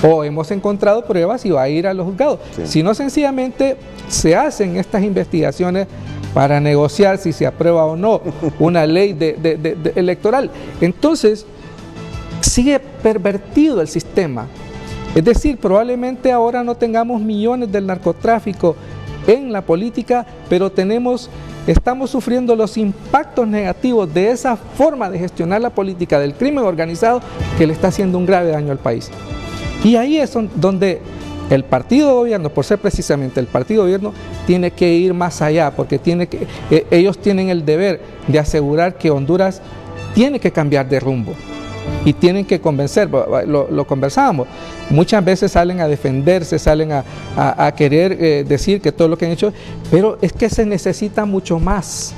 o hemos encontrado pruebas y va a ir a los juzgados. Sí. Sino sencillamente se hacen estas investigaciones para negociar si se aprueba o no una ley electoral. Entonces, sigue pervertido el sistema. Es decir, probablemente ahora no tengamos millones del narcotráfico en la política, pero estamos sufriendo los impactos negativos de esa forma de gestionar la política del crimen organizado que le está haciendo un grave daño al país. Y ahí es donde el partido de gobierno, por ser precisamente el partido de gobierno, tiene que ir más allá, porque ellos tienen el deber de asegurar que Honduras tiene que cambiar de rumbo y tienen que convencer, lo conversábamos, muchas veces salen a defenderse, salen a querer decir que todo lo que han hecho, pero es que se necesita mucho más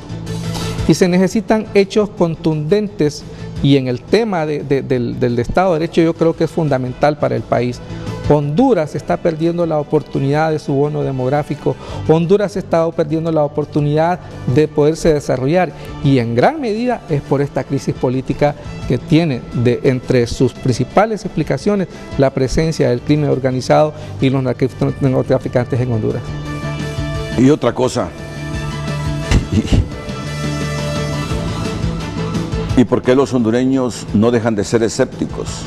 y se necesitan hechos contundentes. Y en el tema del Estado de Derecho yo creo que es fundamental para el país. Honduras está perdiendo la oportunidad de su bono demográfico, Honduras está perdiendo la oportunidad de poderse desarrollar, y en gran medida es por esta crisis política que tiene entre sus principales explicaciones la presencia del crimen organizado y los narcotraficantes en Honduras. Y otra cosa, ¿y por qué los hondureños no dejan de ser escépticos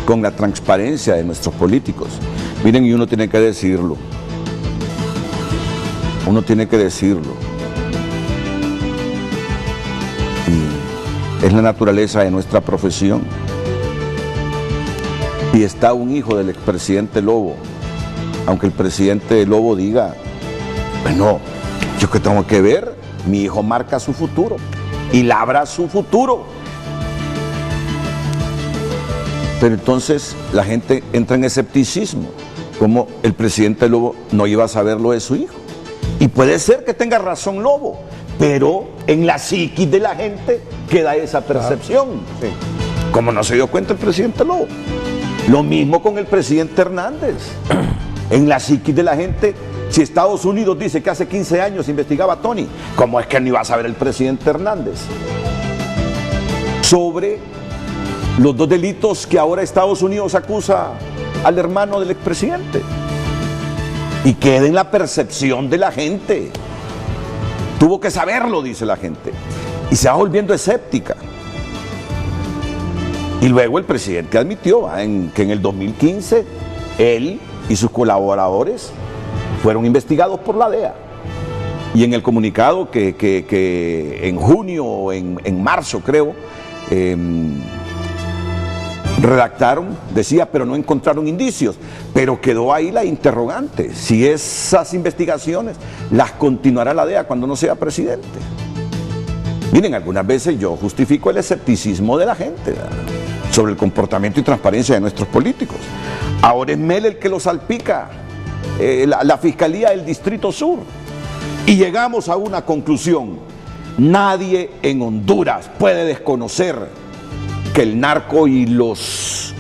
con la transparencia de nuestros políticos? Miren, y uno tiene que decirlo. Uno tiene que decirlo. Y es la naturaleza de nuestra profesión. y está un hijo del expresidente Lobo, aunque el presidente Lobo diga, bueno, yo que tengo que ver, mi hijo marca su futuro y labra su futuro. Pero entonces la gente entra en escepticismo, como el presidente Lobo no iba a saber lo de su hijo. Y puede ser que tenga razón Lobo, pero en la psiquis de la gente queda esa percepción. Sí. Como no se dio cuenta el presidente Lobo. Lo mismo con el presidente Hernández. En la psiquis de la gente, si Estados Unidos dice que hace 15 años investigaba a Tony, ¿cómo es que no iba a saber el presidente Hernández sobre los dos delitos que ahora Estados Unidos acusa al hermano del expresidente? Y queda en la percepción de la gente. Tuvo que saberlo, dice la gente. Y se va volviendo escéptica. Y luego el presidente admitió que en el 2015 él y sus colaboradores fueron investigados por la DEA. Y en el comunicado que en junio o en marzo, creo, redactaron, decía, pero no encontraron indicios. Pero quedó ahí la interrogante, si esas investigaciones las continuará la DEA cuando no sea presidente. Miren, algunas veces yo justifico el escepticismo de la gente sobre el comportamiento y transparencia de nuestros políticos. Ahora es Mel el que lo salpica, la Fiscalía del Distrito Sur. Y llegamos a una conclusión: nadie en Honduras puede desconocer que el narco y los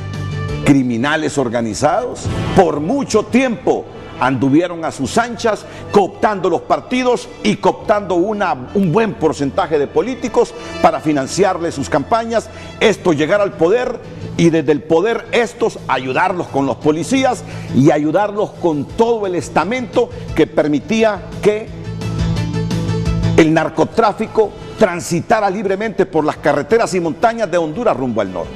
criminales organizados por mucho tiempo anduvieron a sus anchas cooptando los partidos y cooptando un buen porcentaje de políticos para financiarles sus campañas, esto llegar al poder y desde el poder estos ayudarlos con los policías y ayudarlos con todo el estamento que permitía que el narcotráfico transitara libremente por las carreteras y montañas de Honduras rumbo al norte.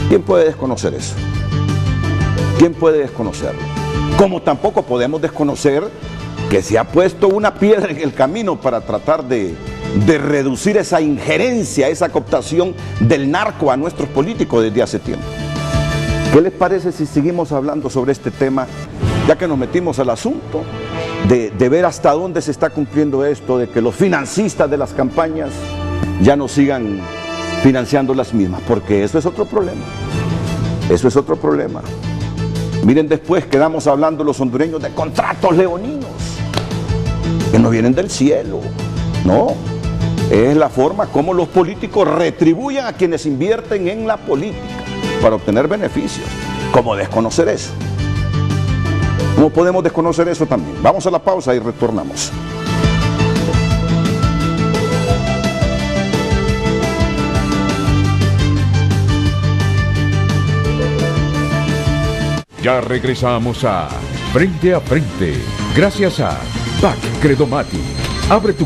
¿Quién puede desconocer eso? ¿Quién puede desconocerlo? Como tampoco podemos desconocer que se ha puesto una piedra en el camino para tratar de reducir esa injerencia, esa cooptación del narco a nuestros políticos desde hace tiempo. ¿Qué les parece si seguimos hablando sobre este tema, ya que nos metimos al asunto de ver hasta dónde se está cumpliendo esto, de que los financistas de las campañas ya no sigan financiando las mismas? Porque eso es otro problema. Eso es otro problema. Miren, después quedamos hablando los hondureños de contratos leoninos, que no vienen del cielo, no. Es la forma como los políticos retribuyen a quienes invierten en la política para obtener beneficios. ¿Cómo desconocer eso? ¿Cómo podemos desconocer eso también? Vamos a la pausa y retornamos. Ya regresamos a Frente a Frente, gracias a BAC Credomati. Abre tu...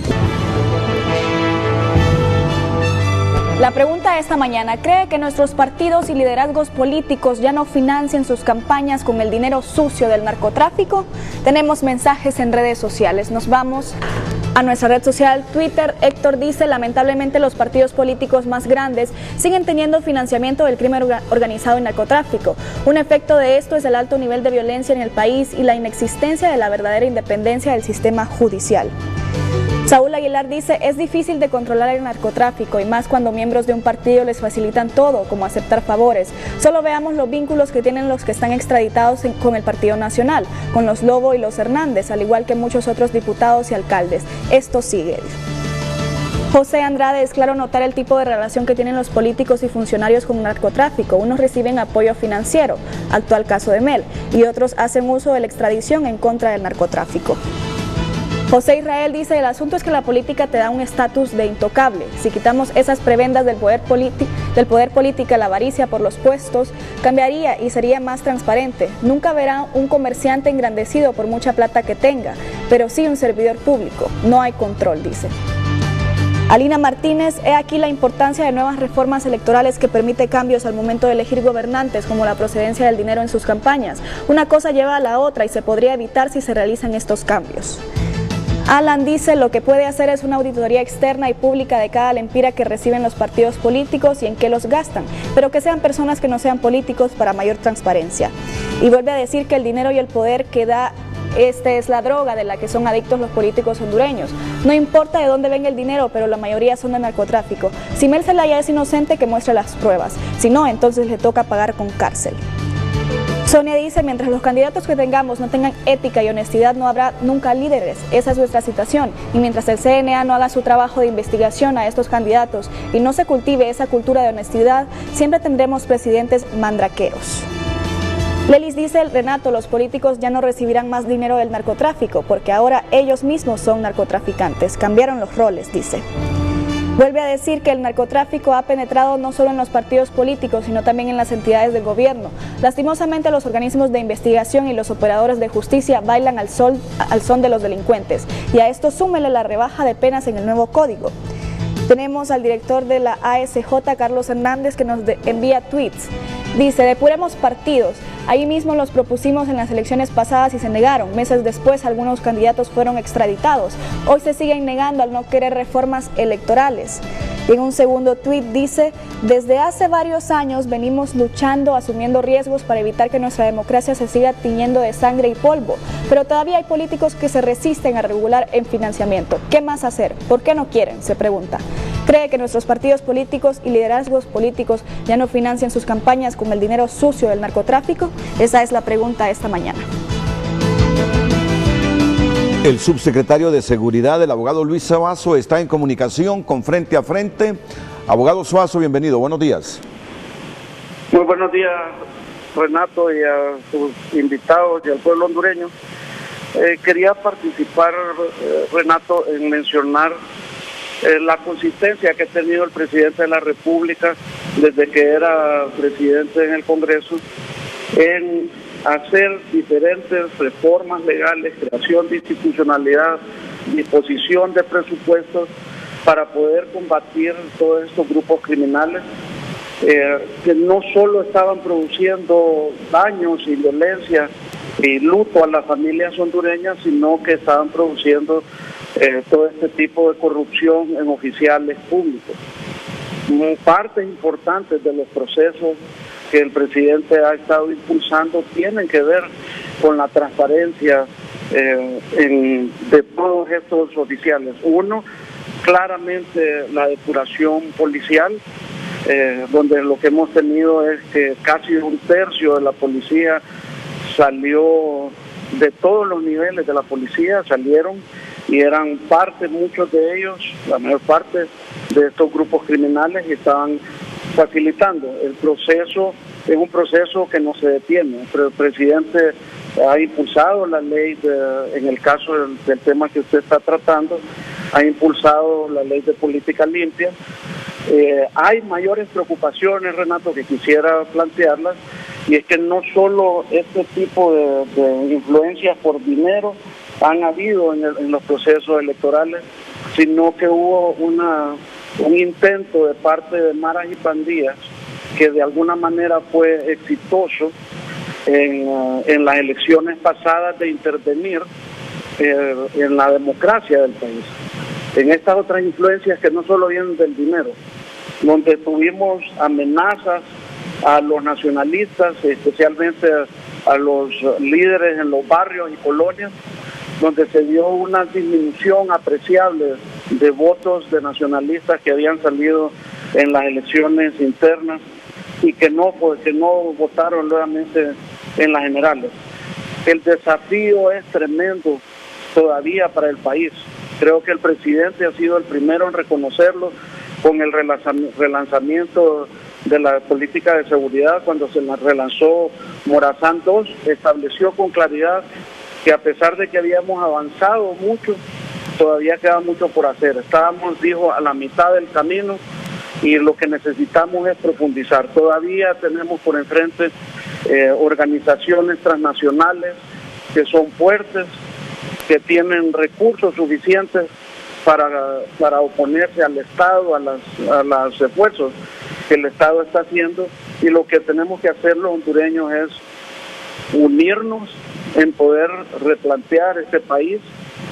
La pregunta esta mañana: ¿cree que nuestros partidos y liderazgos políticos ya no financian sus campañas con el dinero sucio del narcotráfico? Tenemos mensajes en redes sociales. Nos vamos a nuestra red social Twitter. Héctor dice: lamentablemente los partidos políticos más grandes siguen teniendo financiamiento del crimen organizado y narcotráfico. Un efecto de esto es el alto nivel de violencia en el país y la inexistencia de la verdadera independencia del sistema judicial. Saúl Aguilar dice: es difícil de controlar el narcotráfico y más cuando miembros de un partido les facilitan todo, como aceptar favores. Solo veamos los vínculos que tienen los que están extraditados con el Partido Nacional, con los Lobo y los Hernández, al igual que muchos otros diputados y alcaldes. Esto sigue. José Andrade: es claro notar el tipo de relación que tienen los políticos y funcionarios con el narcotráfico. Unos reciben apoyo financiero, actual caso de Mel, y otros hacen uso de la extradición en contra del narcotráfico. José Israel dice: el asunto es que la política te da un estatus de intocable. Si quitamos esas prebendas del poder político, la avaricia por los puestos, cambiaría y sería más transparente. Nunca verá un comerciante engrandecido por mucha plata que tenga, pero sí un servidor público. No hay control, dice. Alina Martínez: he aquí la importancia de nuevas reformas electorales que permite cambios al momento de elegir gobernantes, como la procedencia del dinero en sus campañas. Una cosa lleva a la otra y se podría evitar si se realizan estos cambios. Alan dice, lo que puede hacer es una auditoría externa y pública de cada lempira que reciben los partidos políticos y en qué los gastan, pero que sean personas que no sean políticos para mayor transparencia. Y vuelve a decir que el dinero y el poder que da es la droga de la que son adictos los políticos hondureños. No importa de dónde venga el dinero, pero la mayoría son de narcotráfico. Si Mel Zelaya es inocente, que muestre las pruebas. Si no, entonces le toca pagar con cárcel. Sonia dice, mientras los candidatos que tengamos no tengan ética y honestidad, no habrá nunca líderes. Esa es nuestra situación. Y mientras el CNA no haga su trabajo de investigación a estos candidatos y no se cultive esa cultura de honestidad, siempre tendremos presidentes mandraqueros. Lelis dice, Renato, los políticos ya no recibirán más dinero del narcotráfico, porque ahora ellos mismos son narcotraficantes. Cambiaron los roles, dice. Vuelve a decir que el narcotráfico ha penetrado no solo en los partidos políticos, sino también en las entidades del gobierno. Lastimosamente, los organismos de investigación y los operadores de justicia bailan al son de los delincuentes. Y a esto súmele la rebaja de penas en el nuevo código. Tenemos al director de la ASJ, Carlos Hernández, que nos envía tweets. Dice, depuremos partidos. Ahí mismo los propusimos en las elecciones pasadas y se negaron. Meses después, algunos candidatos fueron extraditados. Hoy se siguen negando al no querer reformas electorales. Y en un segundo tuit dice, desde hace varios años venimos luchando, asumiendo riesgos para evitar que nuestra democracia se siga tiñendo de sangre y polvo. Pero todavía hay políticos que se resisten a regular en financiamiento. ¿Qué más hacer? ¿Por qué no quieren?, se pregunta. ¿Cree que nuestros partidos políticos y liderazgos políticos ya no financian sus campañas con el dinero sucio del narcotráfico? Esa es la pregunta esta mañana. El subsecretario de Seguridad, el abogado Luis Suazo, está en comunicación con Frente a Frente. Abogado Suazo, bienvenido, buenos días. Muy buenos días, Renato, y a sus invitados y al pueblo hondureño. Quería participar, Renato, en mencionar la consistencia que ha tenido el presidente de la República desde que era presidente en el Congreso en hacer diferentes reformas legales, creación de institucionalidad, disposición de presupuestos para poder combatir todos estos grupos criminales que no solo estaban produciendo daños y violencia y luto a las familias hondureñas, sino que estaban produciendo todo este tipo de corrupción en oficiales públicos. Partes importantes de los procesos que el presidente ha estado impulsando tienen que ver con la transparencia de todos estos oficiales. Uno, claramente la depuración policial, donde lo que hemos tenido es que casi un tercio de la policía salió, de todos los niveles de la policía salieron y eran parte, muchos de ellos, la mayor parte de estos grupos criminales, y estaban facilitando. El proceso es un proceso que no se detiene, pero el presidente ha impulsado la ley, en el caso del tema que usted está tratando, ha impulsado la ley de política limpia. Hay mayores preocupaciones, Renato, que quisiera plantearlas, y es que no solo este tipo de influencias por dinero han habido en los procesos electorales, sino que hubo un intento de parte de maras y pandillas que de alguna manera fue exitoso en las elecciones pasadas de intervenir en la democracia del país. En estas otras influencias que no solo vienen del dinero, donde tuvimos amenazas a los nacionalistas, especialmente a los líderes en los barrios y colonias, donde se dio una disminución apreciable de votos de nacionalistas que habían salido en las elecciones internas y que no votaron nuevamente en las generales. El desafío es tremendo todavía para el país. Creo que el presidente ha sido el primero en reconocerlo con el relanzamiento de la política de seguridad. Cuando se relanzó Morazán II, estableció con claridad que a pesar de que habíamos avanzado mucho, todavía queda mucho por hacer. Estábamos, dijo, a la mitad del camino y lo que necesitamos es profundizar. Todavía tenemos por enfrente organizaciones transnacionales que son fuertes, que tienen recursos suficientes para oponerse al Estado, a los esfuerzos que el Estado está haciendo, y lo que tenemos que hacer los hondureños es unirnos en poder replantear este país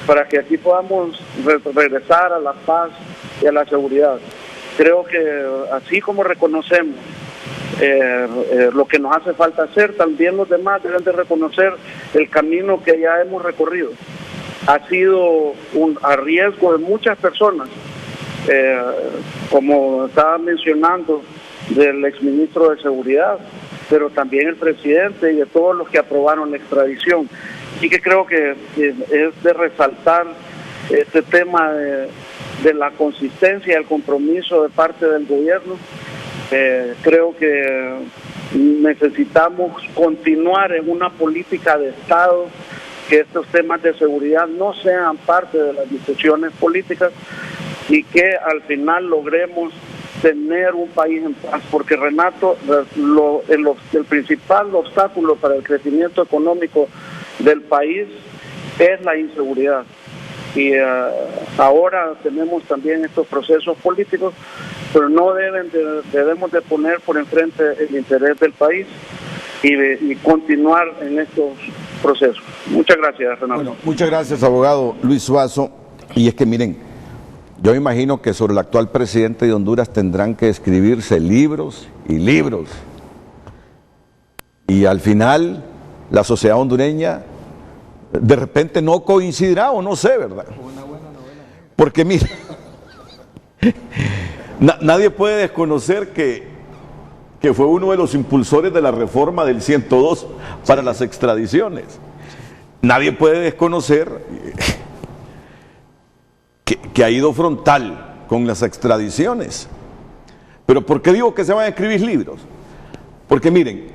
para que aquí podamos regresar a la paz y a la seguridad. Creo que así como reconocemos lo que nos hace falta hacer, también los demás deben de reconocer el camino que ya hemos recorrido. Ha sido a riesgo de muchas personas, como estaba mencionando del exministro de Seguridad, pero también el presidente y de todos los que aprobaron la extradición. Así que creo que es de resaltar este tema de la consistencia y el compromiso de parte del gobierno. Creo que necesitamos continuar en una política de Estado, que estos temas de seguridad no sean parte de las discusiones políticas y que al final logremos tener un país en paz, porque Renato, el principal obstáculo para el crecimiento económico del país es la inseguridad. Y ahora tenemos también estos procesos políticos, pero no debemos de poner por enfrente el interés del país y continuar en estos procesos. Muchas gracias, Renato. Bueno, muchas gracias, abogado Luis Suazo. Y es que miren, yo me imagino que sobre el actual presidente de Honduras tendrán que escribirse libros y libros. Y al final, la sociedad hondureña de repente no coincidirá o no sé, ¿verdad? Porque mira, nadie puede desconocer que fue uno de los impulsores de la reforma del 102 para las extradiciones. Nadie puede desconocer que ha ido frontal con las extradiciones. Pero ¿por qué digo que se van a escribir libros? Porque miren,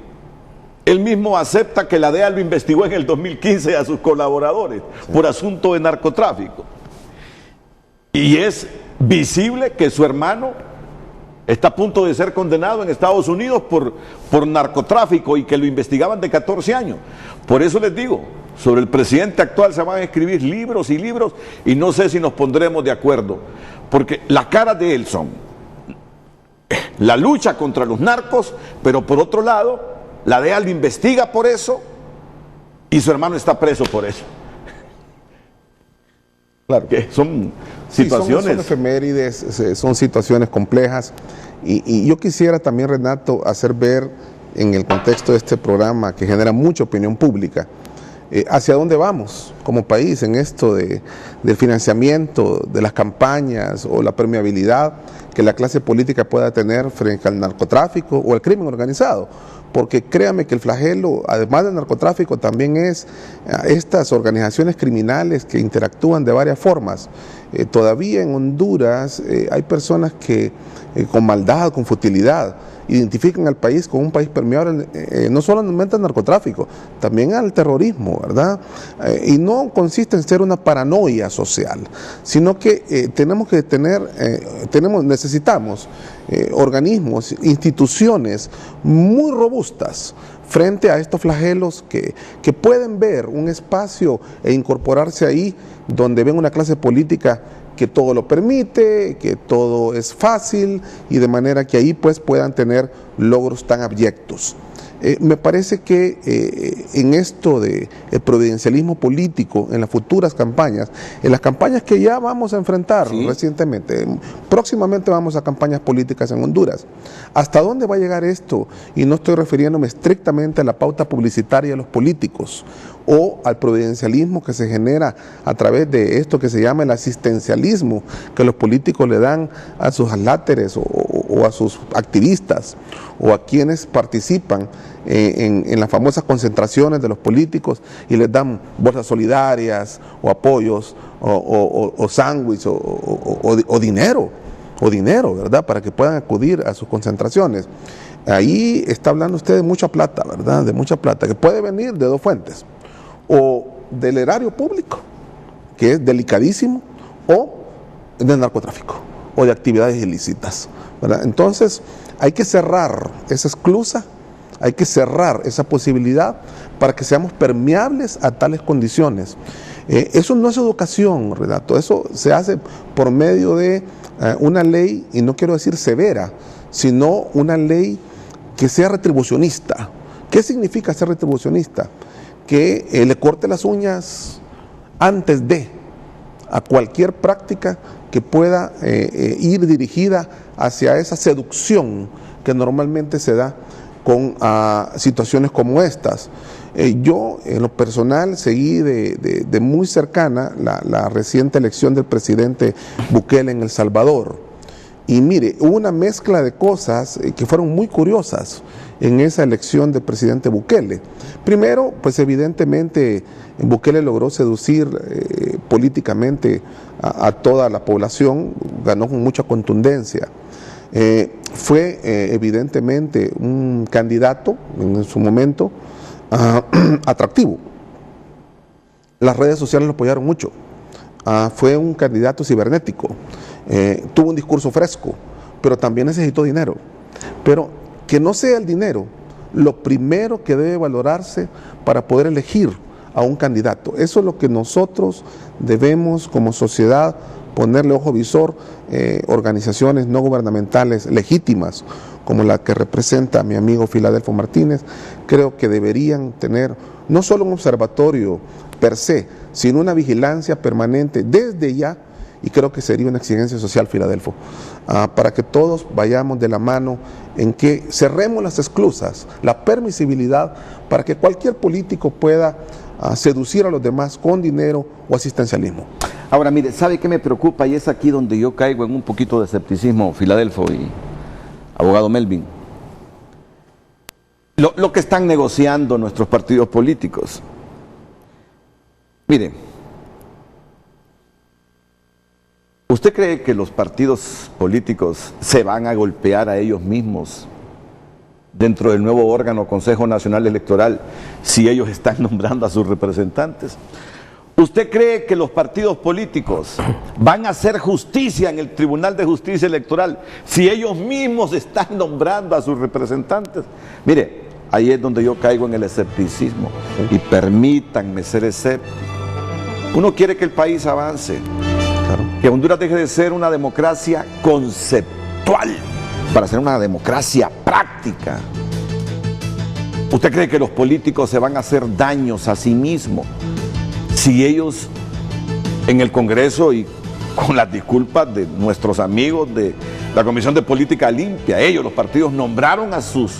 él mismo acepta que la DEA lo investigó en el 2015 a sus colaboradores por asunto de narcotráfico. Y es visible que su hermano está a punto de ser condenado en Estados Unidos por narcotráfico y que lo investigaban de 14 años. Por eso les digo, sobre el presidente actual se van a escribir libros y libros y no sé si nos pondremos de acuerdo, porque las caras de él son la lucha contra los narcos, pero por otro lado, la DEA lo investiga por eso y su hermano está preso por eso. Claro. Que son situaciones. Sí, son efemérides, son situaciones complejas. Y yo quisiera también, Renato, hacer ver en el contexto de este programa que genera mucha opinión pública, hacia dónde vamos como país en esto del financiamiento de las campañas o la permeabilidad que la clase política pueda tener frente al narcotráfico o al crimen organizado. Porque créame que el flagelo, además del narcotráfico, también es estas organizaciones criminales que interactúan de varias formas. Todavía en Honduras hay personas que con maldad, con futilidad, identifican al país como un país permeable, no solamente al narcotráfico, también al terrorismo, ¿verdad? Y no consiste en ser una paranoia social, sino que necesitamos organismos, instituciones muy robustas frente a estos flagelos que pueden ver un espacio e incorporarse ahí donde ven una clase política que todo lo permite, que todo es fácil y de manera que ahí pues puedan tener logros tan abyectos. Me parece que en esto de el providencialismo político, en las futuras campañas, en las campañas que ya vamos a enfrentar recientemente, próximamente vamos a campañas políticas en Honduras, ¿hasta dónde va a llegar esto? Y no estoy refiriéndome estrictamente a la pauta publicitaria de los políticos o al providencialismo que se genera a través de esto que se llama el asistencialismo que los políticos le dan a sus aláteres o a sus activistas o a quienes participan en las famosas concentraciones de los políticos y les dan bolsas solidarias o apoyos o sándwich o dinero, ¿verdad? Para que puedan acudir a sus concentraciones. Ahí está hablando usted de mucha plata, ¿verdad? De mucha plata, que puede venir de dos fuentes, o del erario público, que es delicadísimo, o del narcotráfico, o de actividades ilícitas, ¿verdad? Entonces, hay que cerrar esa esclusa, hay que cerrar esa posibilidad para que seamos permeables a tales condiciones. Eso no es educación, Renato, eso se hace por medio de una ley, y no quiero decir severa, sino una ley que sea retribucionista, ¿Qué significa ser retribucionista? Que le corte las uñas antes de a cualquier práctica que pueda ir dirigida hacia esa seducción que normalmente se da con situaciones como estas. Yo, en lo personal, seguí de muy cercana la reciente elección del presidente Bukele en El Salvador. Y mire, hubo una mezcla de cosas que fueron muy curiosas en esa elección del presidente Bukele. Primero, pues evidentemente Bukele logró seducir políticamente a toda la población, ganó con mucha contundencia. Fue evidentemente un candidato en su momento atractivo. Las redes sociales lo apoyaron mucho. Fue un candidato cibernético. Tuvo un discurso fresco, pero también necesitó dinero. Pero que no sea el dinero lo primero que debe valorarse para poder elegir a un candidato. Eso es lo que nosotros debemos como sociedad ponerle ojo visor, organizaciones no gubernamentales legítimas como la que representa mi amigo Filadelfo Martínez, creo que deberían tener no solo un observatorio per se, sino una vigilancia permanente desde ya, y creo que sería una exigencia social, Filadelfo, para que todos vayamos de la mano en que cerremos las esclusas, la permisibilidad, para que cualquier político pueda seducir a los demás con dinero o asistencialismo. Ahora, mire, ¿sabe qué me preocupa? Y es aquí donde yo caigo en un poquito de escepticismo, Filadelfo y abogado Melvin. Lo que están negociando nuestros partidos políticos. Mire, ¿usted cree que los partidos políticos se van a golpear a ellos mismos dentro del nuevo órgano Consejo Nacional Electoral si ellos están nombrando a sus representantes? ¿Usted cree que los partidos políticos van a hacer justicia en el Tribunal de Justicia Electoral si ellos mismos están nombrando a sus representantes? Mire, ahí es donde yo caigo en el escepticismo, y permítanme ser escéptico. Uno quiere que el país avance, que Honduras deje de ser una democracia conceptual para ser una democracia práctica. ¿Usted cree que los políticos se van a hacer daños a sí mismos si ellos en el Congreso, y con las disculpas de nuestros amigos de la Comisión de Política Limpia, ellos, los partidos, nombraron a sus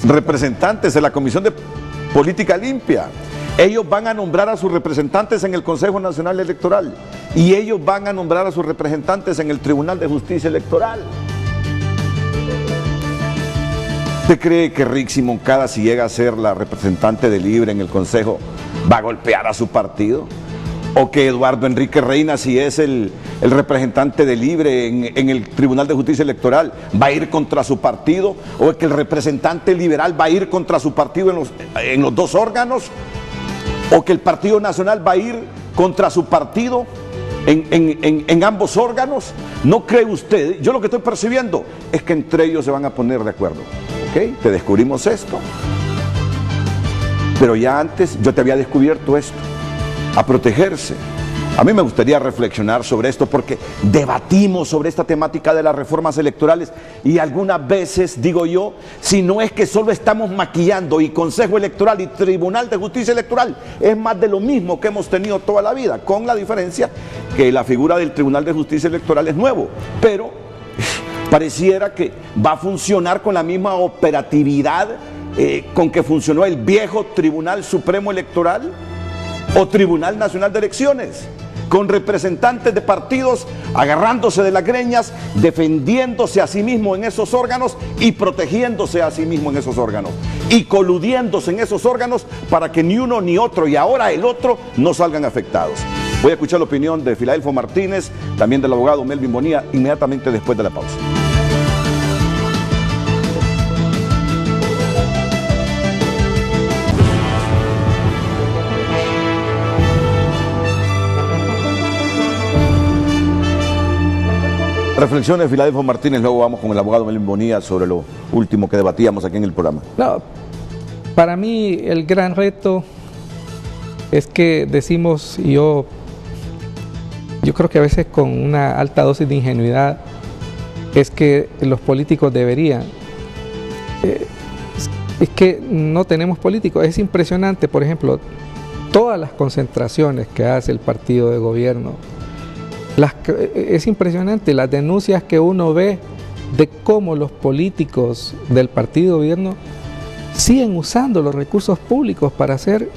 representantes en la Comisión de Política Limpia? Ellos van a nombrar a sus representantes en el Consejo Nacional Electoral y ellos van a nombrar a sus representantes en el Tribunal de Justicia Electoral. ¿Usted cree que Rixi Moncada, si llega a ser la representante de Libre en el Consejo, va a golpear a su partido? ¿O que Eduardo Enrique Reina, si es el representante de Libre en el Tribunal de Justicia Electoral, va a ir contra su partido? ¿O que el representante liberal va a ir contra su partido en los dos órganos? ¿O que el Partido Nacional va a ir contra su partido en ambos órganos? ¿No cree usted? Yo lo que estoy percibiendo es que entre ellos se van a poner de acuerdo. ¿Ok? Te descubrimos esto, pero ya antes yo te había descubierto esto. A protegerse. A mí me gustaría reflexionar sobre esto porque debatimos sobre esta temática de las reformas electorales y algunas veces, digo yo, si no es que solo estamos maquillando y Consejo Electoral y Tribunal de Justicia Electoral, es más de lo mismo que hemos tenido toda la vida, con la diferencia que la figura del Tribunal de Justicia Electoral es nuevo, pero pareciera que va a funcionar con la misma operatividad con que funcionó el viejo Tribunal Supremo Electoral o Tribunal Nacional de Elecciones, con representantes de partidos agarrándose de las greñas, defendiéndose a sí mismo en esos órganos y protegiéndose a sí mismo en esos órganos y coludiéndose en esos órganos para que ni uno ni otro y ahora el otro no salgan afectados. Voy a escuchar la opinión de Filadelfo Martínez, también del abogado Melvin Bonilla, inmediatamente después de la pausa. Reflexiones, Filadelfo Martínez, luego vamos con el abogado Melvin Bonilla sobre lo último que debatíamos aquí en el programa. No, para mí el gran reto es que decimos, y yo creo que a veces con una alta dosis de ingenuidad, es que los políticos deberían. es que no tenemos políticos. Es impresionante, por ejemplo, todas las concentraciones que hace el partido de gobierno. Es impresionante las denuncias que uno ve de cómo los políticos del partido de gobierno siguen usando los recursos públicos para hacer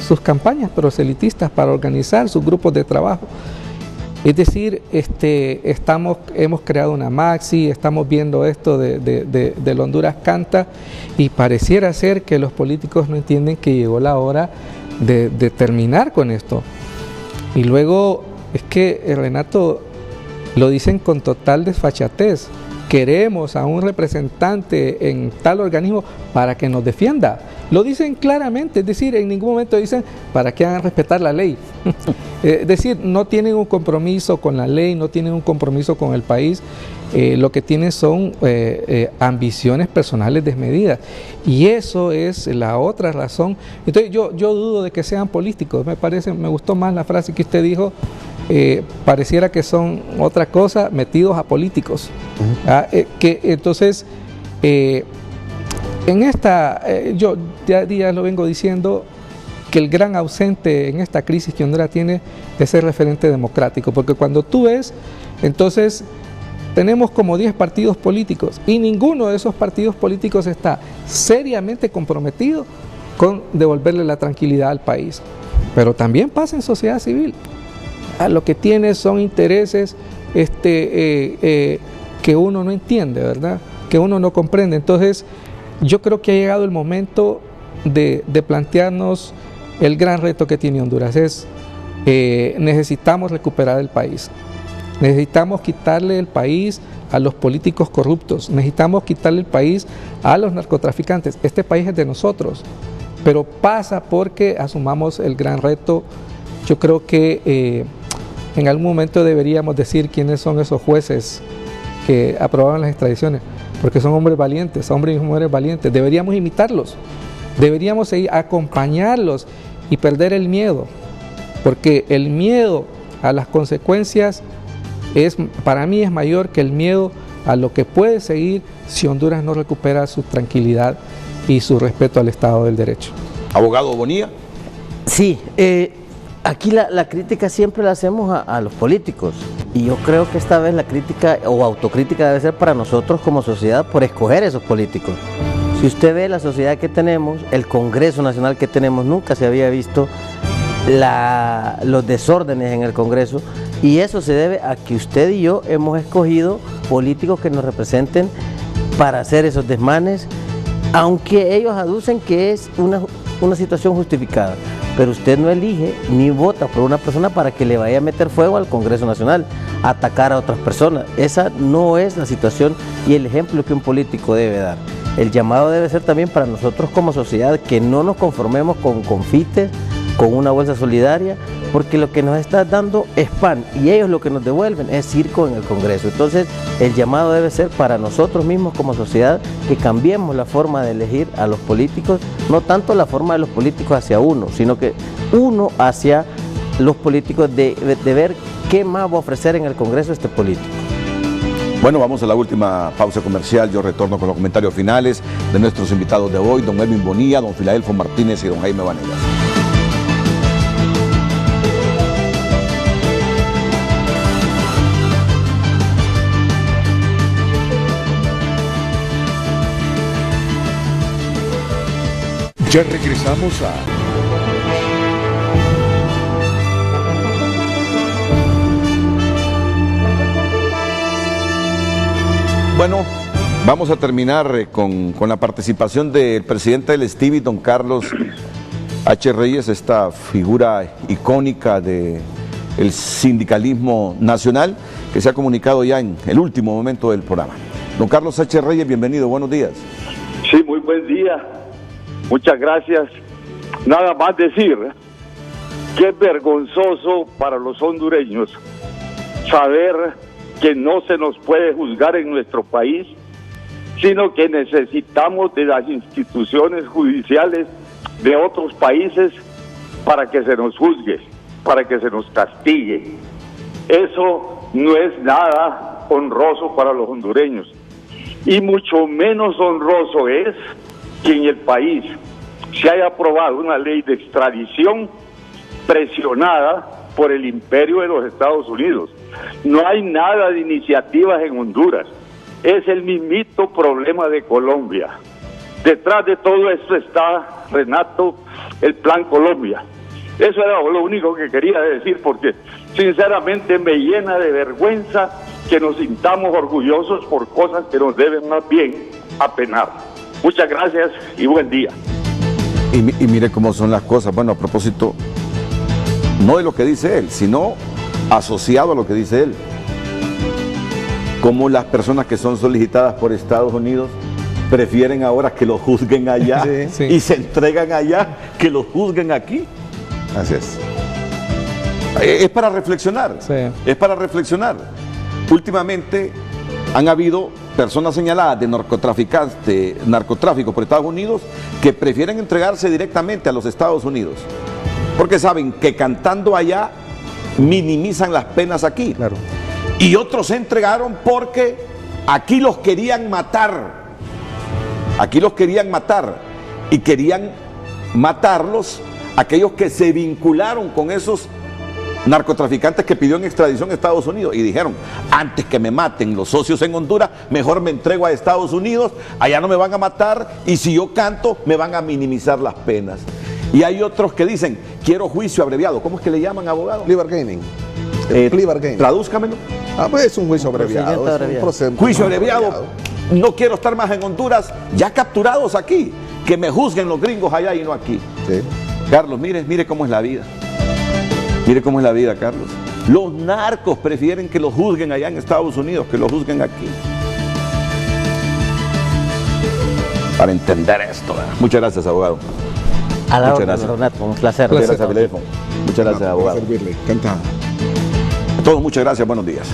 sus campañas proselitistas, para organizar sus grupos de trabajo. Es decir, hemos creado una Maxi, estamos viendo esto del Honduras Canta, y pareciera ser que los políticos no entienden que llegó la hora de terminar con esto. Y luego es que, Renato, lo dicen con total desfachatez: queremos a un representante en tal organismo para que nos defienda. Lo dicen claramente, es decir, en ningún momento dicen para que hagan respetar la ley. Es decir, no tienen un compromiso con la ley, no tienen un compromiso con el país, lo que tienen son ambiciones personales desmedidas. Y eso es la otra razón. Entonces yo dudo de que sean políticos. Me gustó más la frase que usted dijo. Pareciera que son otra cosa, metidos a políticos. Entonces, en esta, yo ya lo vengo diciendo, que el gran ausente en esta crisis que Honduras tiene es el referente democrático, porque cuando tú ves, entonces tenemos como 10 partidos políticos y ninguno de esos partidos políticos está seriamente comprometido con devolverle la tranquilidad al país. Pero también pasa en sociedad civil. Lo que tiene son intereses que uno no entiende, ¿verdad? Que uno no comprende. Entonces, yo creo que ha llegado el momento de plantearnos el gran reto que tiene Honduras. Necesitamos recuperar el país. Necesitamos quitarle el país a los políticos corruptos. Necesitamos quitarle el país a los narcotraficantes. Este país es de nosotros, pero pasa porque asumamos el gran reto. Yo creo que en algún momento deberíamos decir quiénes son esos jueces que aprobaron las extradiciones, porque son hombres valientes, hombres y mujeres valientes. Deberíamos imitarlos, deberíamos acompañarlos y perder el miedo, porque el miedo a las consecuencias para mí es mayor que el miedo a lo que puede seguir si Honduras no recupera su tranquilidad y su respeto al Estado del Derecho. Abogado Bonilla. Sí, aquí la crítica siempre la hacemos a los políticos, y yo creo que esta vez la crítica o autocrítica debe ser para nosotros como sociedad por escoger esos políticos. Si usted ve la sociedad que tenemos, el Congreso Nacional que tenemos, nunca se había visto los desórdenes en el Congreso, y eso se debe a que usted y yo hemos escogido políticos que nos representen para hacer esos desmanes, aunque ellos aducen que es una situación justificada. Pero usted no elige ni vota por una persona para que le vaya a meter fuego al Congreso Nacional, a atacar a otras personas. Esa no es la situación y el ejemplo que un político debe dar. El llamado debe ser también para nosotros como sociedad, que no nos conformemos con confites, con una bolsa solidaria, porque lo que nos está dando es pan y ellos lo que nos devuelven es circo en el Congreso. Entonces el llamado debe ser para nosotros mismos como sociedad, que cambiemos la forma de elegir a los políticos, no tanto la forma de los políticos hacia uno, sino que uno hacia los políticos, de ver qué más va a ofrecer en el Congreso este político. Bueno, vamos a la última pausa comercial. Yo retorno con los comentarios finales de nuestros invitados de hoy, don Edwin Bonilla, don Filadelfo Martínez y don Jaime Vanegas. Ya regresamos a Bueno, vamos a terminar con la participación del presidente del STIVI, don Carlos H. Reyes, esta figura icónica del sindicalismo nacional, que se ha comunicado ya en el último momento del programa. Don Carlos H. Reyes, bienvenido, buenos días. Sí, muy buen día, muchas gracias. Nada más decir que es vergonzoso para los hondureños saber que no se nos puede juzgar en nuestro país, sino que necesitamos de las instituciones judiciales de otros países para que se nos juzgue, para que se nos castigue. Eso no es nada honroso para los hondureños, y mucho menos honroso es que en el país se haya aprobado una ley de extradición presionada por el imperio de los Estados Unidos. No hay nada de iniciativas en Honduras. Es el mismito problema de Colombia. Detrás de todo esto está, Renato, el Plan Colombia. Eso era lo único que quería decir, porque sinceramente me llena de vergüenza que nos sintamos orgullosos por cosas que nos deben más bien apenar. Muchas gracias y buen día. Y mire cómo son las cosas. Bueno, a propósito, no de lo que dice él, sino asociado a lo que dice él. Como las personas que son solicitadas por Estados Unidos prefieren ahora que los juzguen allá y se entregan allá que los juzguen aquí. Así es. Es para reflexionar, es para reflexionar. Últimamente han habido personas señaladas de narcotráfico por Estados Unidos que prefieren entregarse directamente a los Estados Unidos, porque saben que cantando allá minimizan las penas aquí. Claro. Y otros se entregaron porque aquí los querían matar. Aquí los querían matar y querían matarlos aquellos que se vincularon con esos narcotraficantes que pidió en extradición a Estados Unidos y dijeron, antes que me maten los socios en Honduras, mejor me entrego a Estados Unidos, allá no me van a matar y si yo canto me van a minimizar las penas. Y hay otros que dicen, quiero juicio abreviado. ¿Cómo es que le llaman, abogado? Plea bargaining. Plea bargaining. Tradúzcamelo. Pues es un juicio abreviado. Es un procedimiento juicio abreviado. No quiero estar más en Honduras, ya capturados aquí. Que me juzguen los gringos allá y no aquí. Sí. Carlos, mire cómo es la vida. Mire cómo es la vida, Carlos. Los narcos prefieren que los juzguen allá en Estados Unidos que los juzguen aquí. Para entender esto. Muchas gracias, abogado. A la Muchas orden, gracias. Renato, un placer. Muchas gracias, Filéfon. Muchas gracias, abogado. Servirle. Encantado. A todos, muchas gracias. Buenos días.